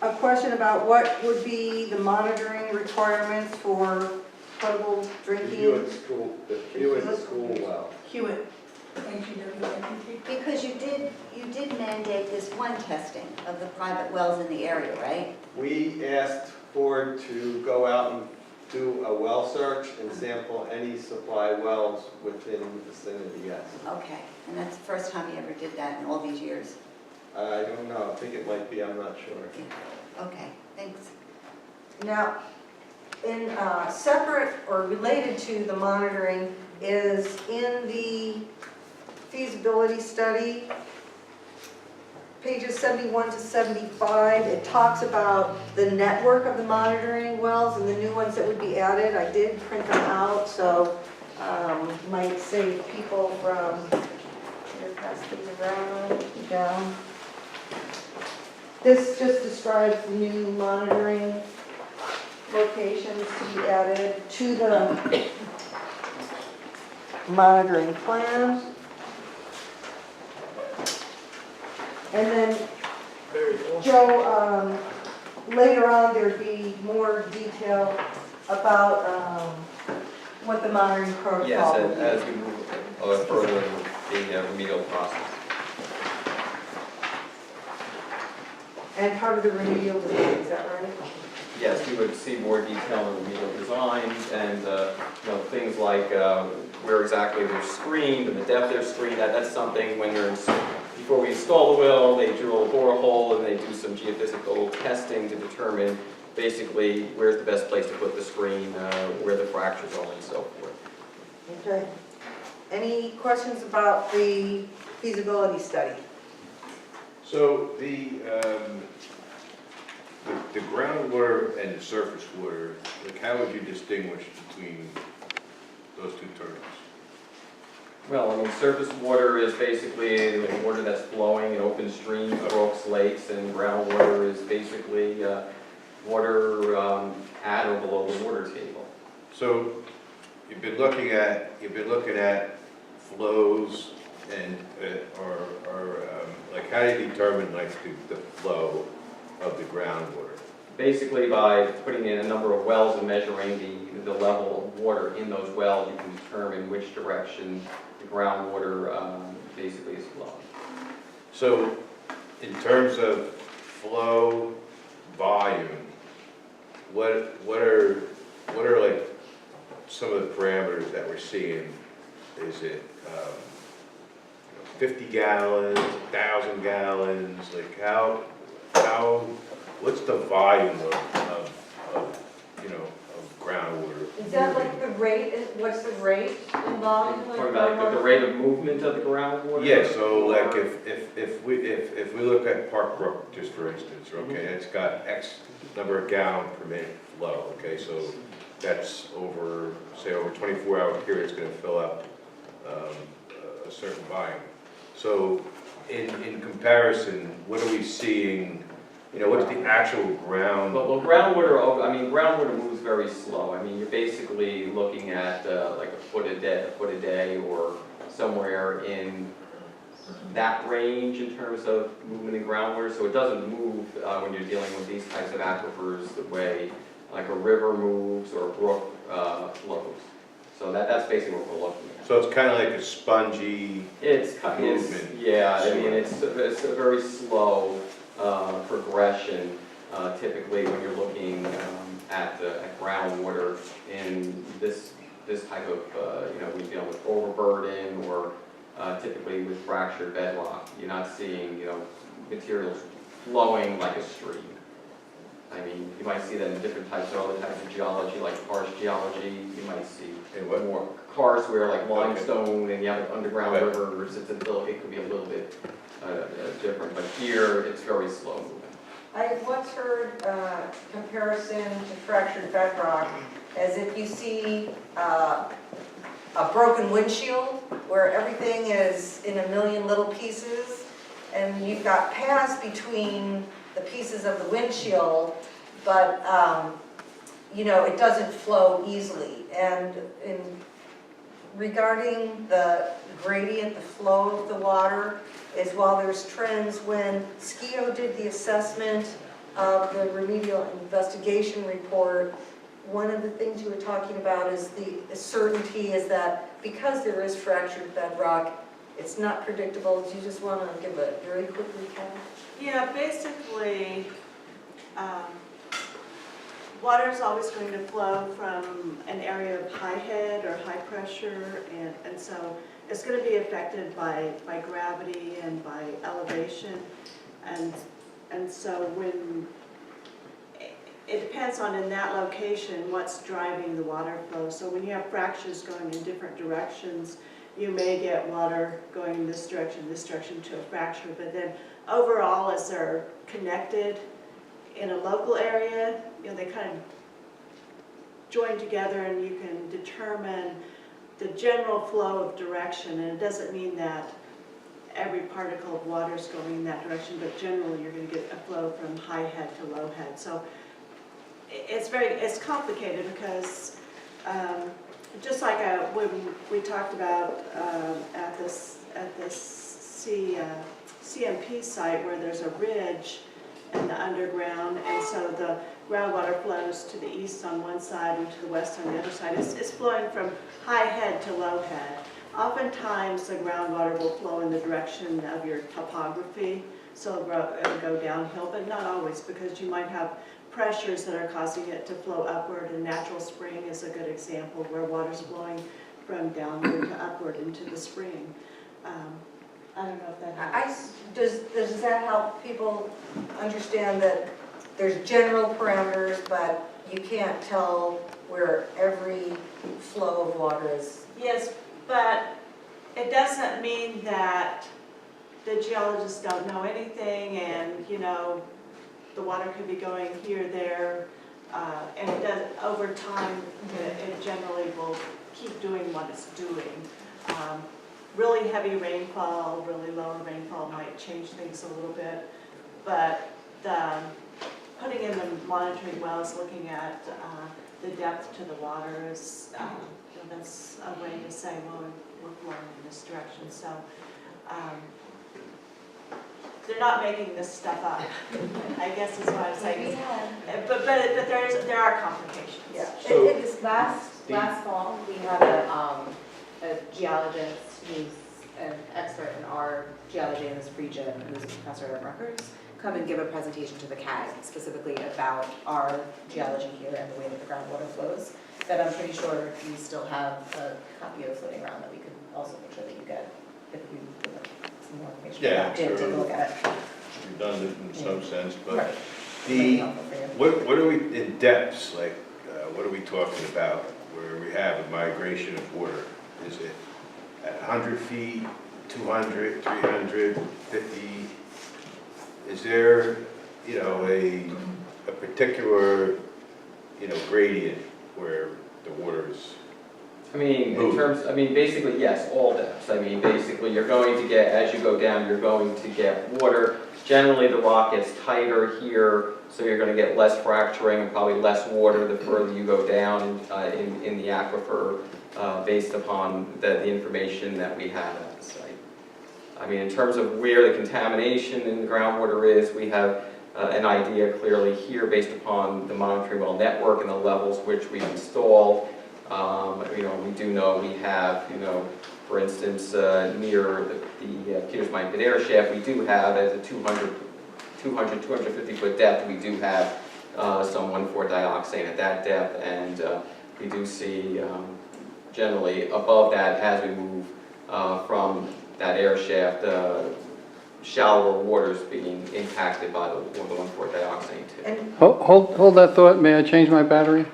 a question about what would be the monitoring requirements for potable The drinking? Hewitt School well. Hewitt, HEW. Because you did mandate this one testing of the private wells in the area, right? We asked Ford to go out and do a well search and sample any supply wells within the vicinity, yes. Okay, and that's the first time you ever did that in all these years? I don't know, I think it might be, I'm not sure. Okay, thanks. Now, in separate or related to the monitoring is in the feasibility study. Pages 71 to 75, it talks about the network of the monitoring wells and the new ones that would be added. I did print them out, so might save people from, here, pass these around, down. This just describes the new monitoring locations to be added to the monitoring plan. And then, Joe, later on, there'd be more detail about what the monitoring protocol Yes, would be. as we move further in the remedial process. And part of the remedial design, is that right? Yes, we would see more detail in remedial designs and things like where exactly they're screened and the depth they're screened at. That's something when they're before we install the well, they drill a borehole and they do some geophysical testing to determine basically where's the best place to put the screen, where the fractures are, and so forth. Okay. Any questions about the feasibility study? So the groundwater and the surface water, like how would you distinguish between those two terms? Well, I mean, surface water is basically the water that's flowing in open streams, brooks, lakes, and groundwater is basically water at or below the water table. So you've been looking at flows and like how do you determine like the flow of the groundwater? Basically, by putting in a number of wells and measuring the level of water in those wells, you can determine which direction the groundwater basically is flowing. So in terms of flow volume, what are like some of the parameters that we're seeing? Is it 50 gallons, 1,000 gallons? Like how what's the volume of groundwater? Is that like the rate, what's the rate involved? Talking about the rate of movement of the groundwater? Yeah, so like if we look at Park Brook, just for instance, okay, it's got X number of gallon per minute flow, okay, so that's over 24-hour period, it's gonna fill up a certain volume. So in comparison, what are we seeing, what's the actual ground? Well, groundwater moves very slow. I mean, you're basically looking at like a foot a day, or somewhere in that range in terms of movement in groundwater. So it doesn't move when you're dealing with these types of aquifers the way like a river moves or a brook flows. So that's basically what we're looking at. So it's kind of like a spongy movement. Yeah, I mean, it's a very slow progression, typically when you're looking at groundwater in this type of, we deal with overburden or typically with fractured bedrock. You're not seeing, materials flowing like a stream. I mean, you might see that in different types of other types of geology, like karst geology. You might see more karst where like limestone and you have underground rivers. It could be a little bit different, but here it's very slow moving. I once heard comparison to fractured bedrock as if you see a broken windshield where everything is in a million little pieces and you've got paths between the pieces of the windshield, but it doesn't flow easily. And regarding the gradient, the flow of the water, is while there's trends, when SCIO did the assessment of the remedial investigation report, one of the things you were talking about is the certainty is that because there is fractured bedrock, it's not predictable. Do you just want to give a very quick recap? Yeah, basically, water is always going to flow from an area of high head or high pressure, and so it's going to be affected by gravity and by elevation, and so when it depends on in that location what's driving the water flow. So when you have fractures going in different directions, you may get water going in this direction to a fracture, but then overall, as they're connected in a local area, you know, they kind of join together and you can determine the general flow of direction. And it doesn't mean that every particle of water is going in that direction, but generally you're going to get a flow from high head to low head. So it's complicated because just like when we talked about at this CMP site where there's a ridge in the underground, and so the groundwater flows to the east on one side and to the west on the other side. It's flowing from high head to low head. Oftentimes the groundwater will flow in the direction of your topography, so it'll go downhill, but not always, because you might have pressures that are causing it to flow upward. A natural spring is a good example where water's flowing from downward to upward into the spring. I don't know if that helps. Does that help people understand that there's general parameters, but you can't tell where every flow of water is? Yes, but it doesn't mean that the geologists don't know anything, and you know, the water could be going here, there, and it does over time. It generally will keep doing what it's doing. Really heavy rainfall, really low rainfall might change things a little bit, but putting in the monitoring wells, looking at the depth to the water is, you know, that's a way to say, well, we're flowing in this direction. So they're not making this stuff up, I guess is what I'm saying. But there are complications. Yeah. So it is last fall, we had a geologist who's an expert in our geology in this region, who's a professor at Rutgers, come and give a presentation to the CAG specifically about our geology here and the way that the groundwater flows, that I'm pretty sure you still have a copy of floating around that we could also make sure that you get if we would like some more information. Yeah, to take a look at it. Redundant in some sense, but Right. what are we, in depths, like, what are we talking about where we have a migration of water? Is it at 100 feet, 200, 300, 50? Is there, you know, a particular, you know, gradient where the water is? I mean, in terms, I mean, basically, yes, all depths. I mean, basically, you're going to get, as you go down, you're going to get water. Generally, the rock gets tighter here, so you're going to get less fracturing and probably less water the further you go down in the aquifer, based upon the information that we have at the site. I mean, in terms of where the contamination in the groundwater is, we have an idea clearly here based upon the monitoring well network and the levels which we install. You know, we do know we have, you know, for instance, near the Peters Mine Pit Air Shaft, we do have at a 250 foot depth, we do have some 1,4-dioxane at that depth, and we do see generally above that as we move from that air shaft, shallower waters being impacted by the 1,4-dioxane too. And Hold that thought. May I change my battery?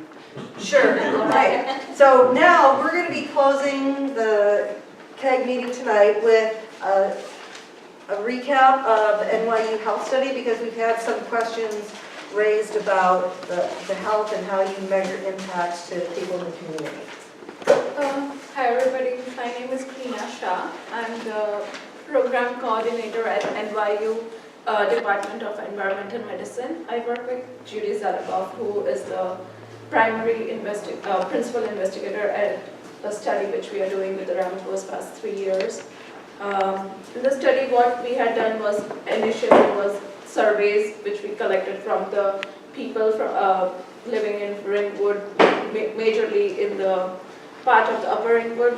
sure, right. So now we're going to be closing the CAG meeting tonight with a recap of the NYU health study, because we've had some questions raised about the health and how you measure impacts to people in the community. Hi everybody, my name is Krina Shah. I'm the program coordinator at NYU Department of Environmental Medicine. I work with Judy Zalabov, who is the primary principal investigator at a study which we are doing with the Ramapo's past 3 years. In the study, what we had done was initially was surveys which we collected from the people from, living in Ringwood, majorly in the part of the upper Ringwood.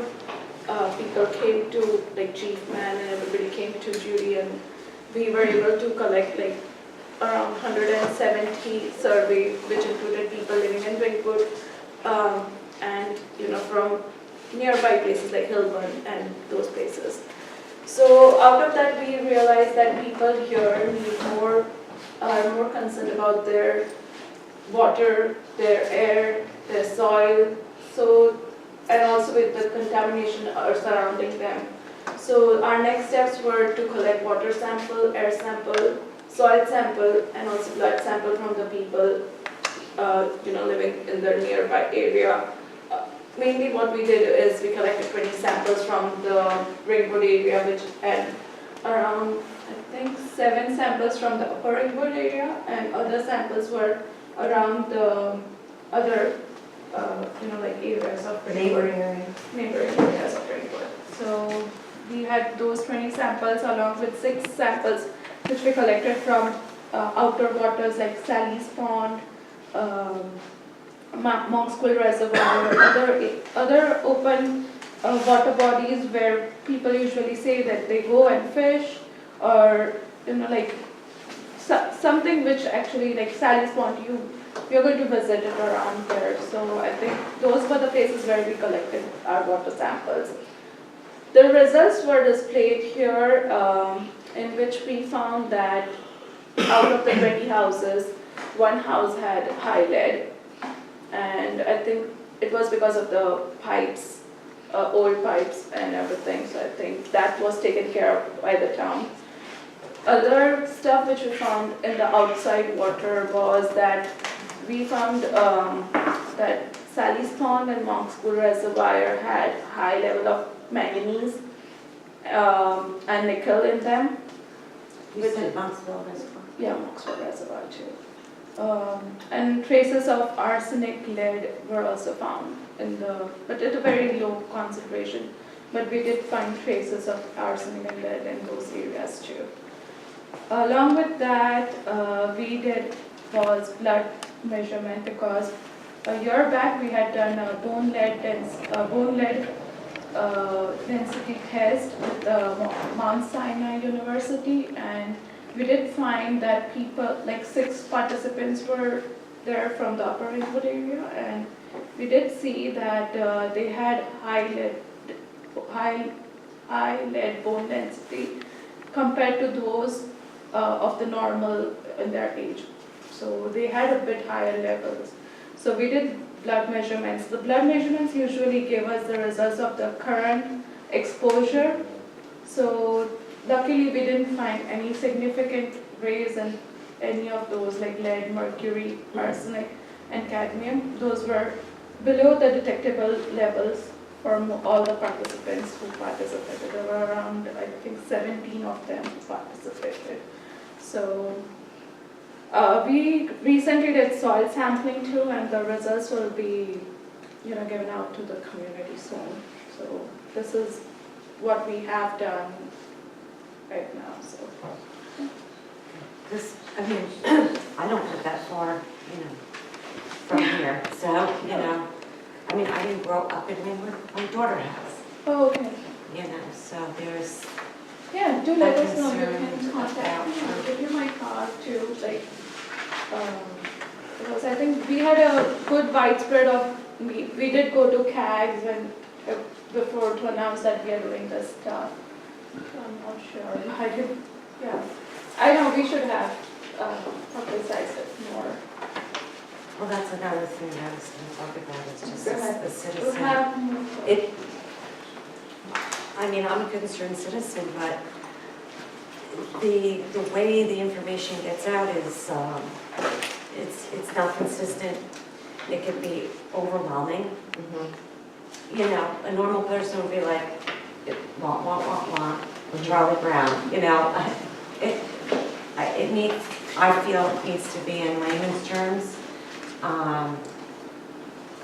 People came to, like Chief Man and everybody came to Judy, and we were able to collect like around 170 surveys, which included people living in Ringwood, and you know, from nearby places like Hillburn and those places. So out of that, we realized that people here are more concerned about their water, their air, their soil. So and also with the contamination surrounding them. So our next steps were to collect water sample, air sample, soil sample, and also blood sample from the people living in the nearby area. Mainly what we did is we collected 20 samples from the Ringwood area, which had around, I think, 7 samples from the upper Ringwood area, and other samples were around the other, like areas of Ringwood. Neighboring areas of Ringwood. So we had those 20 samples along with 6 samples which we collected from outer waters like Sally's Pond, Monk's Quill Reservoir, other open water bodies where people usually say that they go and fish, or something which actually, like Sally's Pond, you're going to visit it around there. So I think those were the places where we collected our water samples. The results were displayed here, in which we found that out of the 20 houses, one house had high lead, and I think it was because of the pipes, old pipes and everything, so I think that was taken care of by the town. Other stuff which we found in the outside water was that we found that Sally's Pond and Monk's Quill Reservoir had high level of manganese and nickel in them. You said Monksville Reservoir? Yeah, Monksville Reservoir too. And traces of arsenic, lead were also found but at a very low concentration. But we did find traces of arsenic and lead in those areas too. Along with that, we did was blood measurement, because a year back we had done a bone lead density test with Mount Sinai University, and we did find that people, like 6 participants were there from the upper Ringwood area, and we did see that they had high lead bone density compared to those of the normal in their age. So they had a bit higher levels. So we did blood measurements. The blood measurements usually give us the results of the current exposure. So luckily we didn't find any significant raise in any of those, like lead, mercury, arsenic, and cadmium. Those were below the detectable levels for all the participants who participated. There were around, I think, 17 of them who participated. So we recently did soil sampling too, and the results will be, given out to the community soon. So this is what we have done right now. So This, I don't live that far, from here. So, I didn't grow up in Ringwood. My daughter has. Oh, okay. So there's. Yeah, do let us know. You can contact me. I'll give you my card too. Because I think we had a good widespread of. We did go to CAGs before to announce that we are doing this stuff. So I'm not sure. I know we should have publicized it more. Well, that's another thing I was going to talk about. It's just Go the citizen. I'm a concerned citizen, but the way the information gets out is it's not consistent. It could be overwhelming. A normal person would be like, Charlie Brown. I feel it needs to be in layman's terms.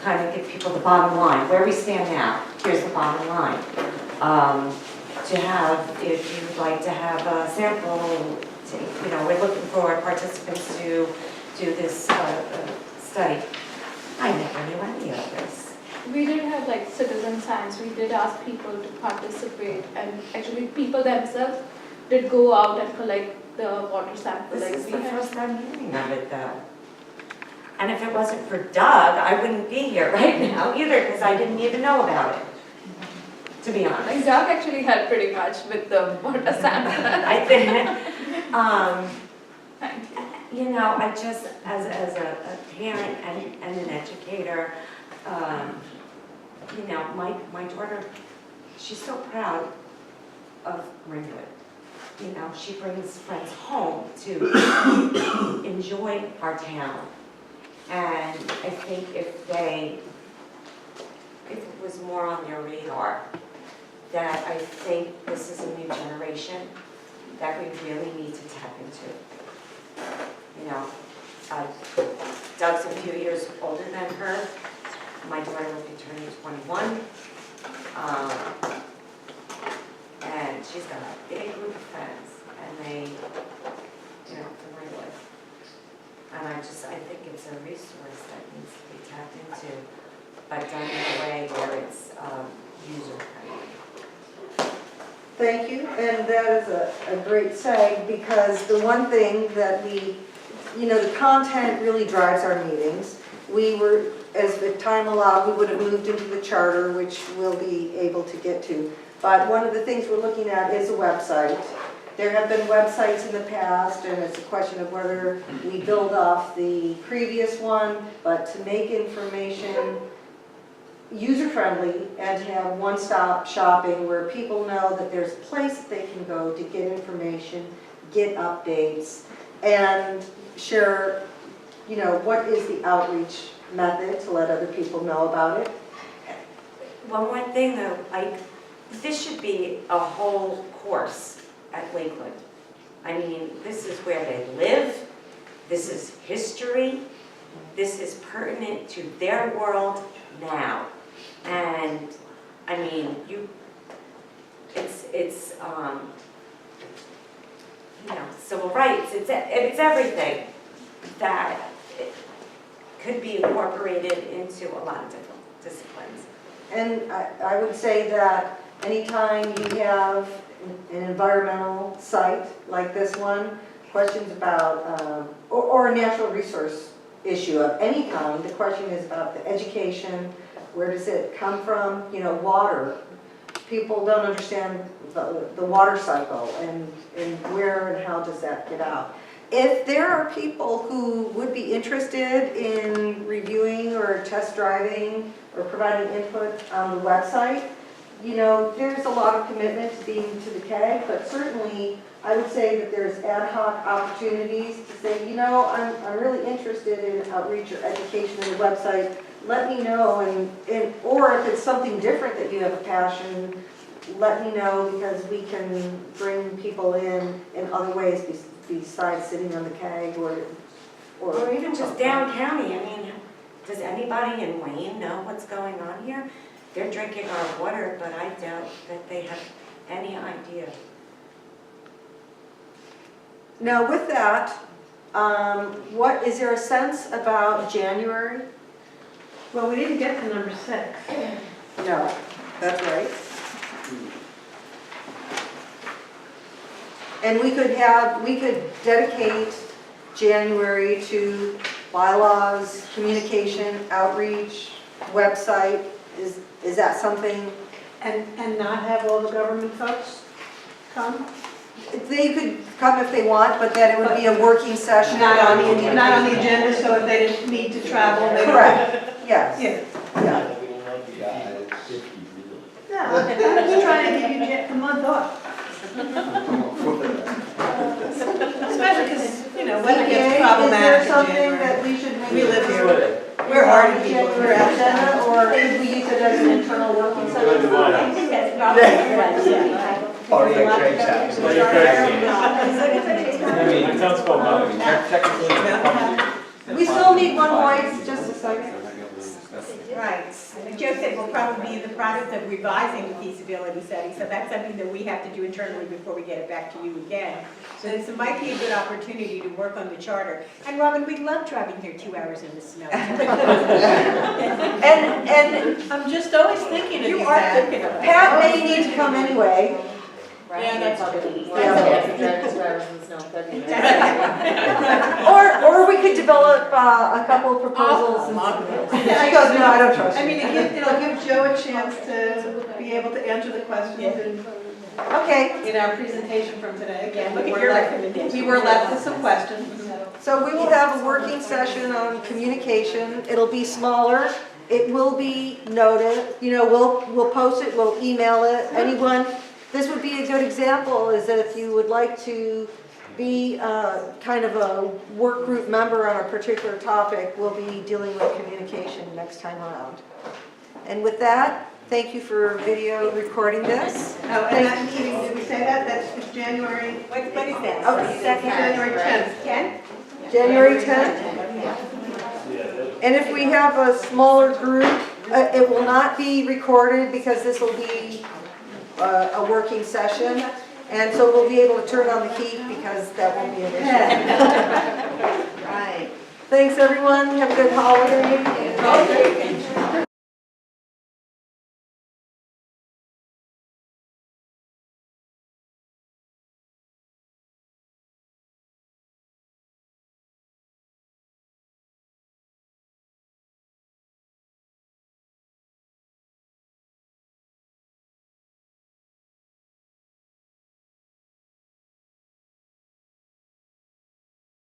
Kind of give people the bottom line. Where we stand now, here's the bottom line. If you'd like to have a sample, we're looking for participants to do this study. I never knew any of this. We did have citizen science. We did ask people to participate, and actually people themselves did go out and collect the water sample. This is the first time hearing of it, though. And if it wasn't for Doug, I wouldn't be here right now either, because I didn't even know about it, to be honest. Doug actually helped pretty much with the water sample. I think, I just, as a parent and an educator, you know, my daughter, she's so proud of Ringwood. You know, she brings friends home to enjoy our town. And I think if it was more on their radar, that I think this is a new generation that we really need to tap into. You know, Doug's a few years older than her. My daughter will be turning 21. And she's got a big group of friends, and they, you know, from Ringwood. And I think it's a resource that needs to be tapped into, but done in a way where it's user-friendly. Thank you, and that is a great seg, because the one thing that we, you know, the content really drives our meetings. We were, as the time allowed, we would have moved into the charter, which we'll be able to get to. But one of the things we're looking at is a website. There have been websites in the past, and it's a question of whether we build off the previous one, but to make information user-friendly and to have one-stop shopping where people know that there's a place that they can go to get information, get updates, and share, you know, what is the outreach method to let other people know about it. One more thing though, this should be a whole course at Lakewood. I mean, this is where they live, this is history, this is pertinent to their world now. And I mean, it's you know, civil rights, it's everything that could be incorporated into a lot of different disciplines. And I would say that anytime you have an environmental site like this one, questions about, or a natural resource issue of any kind, the question is about the education, where does it come from, you know, water. People don't understand the water cycle and where and how does that get out. If there are people who would be interested in reviewing or test driving or providing input on the website, you know, there's a lot of commitment to being to the CAG, but certainly I would say that there's ad hoc opportunities to say, you know, I'm really interested in outreach or education in the website. Let me know, and or if it's something different that you have a passion, let me know, because we can bring people in other ways besides sitting on the CAG or even just down county. I mean, does anybody in Wayne know what's going on here? They're drinking our water, but I doubt that they have any idea. Now with that, what is there a sense about January? Well, we didn't get to number 6. No, that's right. And we could dedicate January to bylaws, communication, outreach, website. Is that something? And not have all the government folks come? They could come if they want, but then it would be a working session. Not on the agenda, so if they didn't need to travel, they would. Correct, yes. Yeah. No, I'm just trying to give you a month off. Especially because, you know, weather gets problematic Is there something that we should maybe? We live here. We're hardy people. We're agenda, or could we use it as an internal working session? I think that's probably a good idea. Already a great chat. We still need one voice, just a second. Right. Joe said we'll probably be in the process of revising the feasibility study, so that's something that we have to do internally before we get it back to you again. So this might be a good opportunity to work on the charter. And Robin, we love driving here 2 hours in the snow. And I'm just always thinking of you, Pat. Pat may need to come anyway. Yeah, that's true. Or we could develop a couple of proposals. She goes, no, I don't trust you. I mean, it'll give Joe a chance to be able to answer the questions Okay. in our presentation from today. Yeah, look at your recommendation. We were left with some questions. So we will have a working session on communication. It'll be smaller. it will be noted, you know, we'll post it, we'll email it, anyone. This would be a good example, is that if you would like to be kind of a work group member on a particular topic, we'll be dealing with communication next time around. And with that, thank you for video recording this. Oh, and that meeting, did we say that? That's January, what is that? Oh, January 10th. 10? January 10th. And if we have a smaller group, it will not be recorded because this will be a working session. And so we'll be able to turn on the heat because that won't be an issue. Right. Thanks, everyone. Have a good holiday.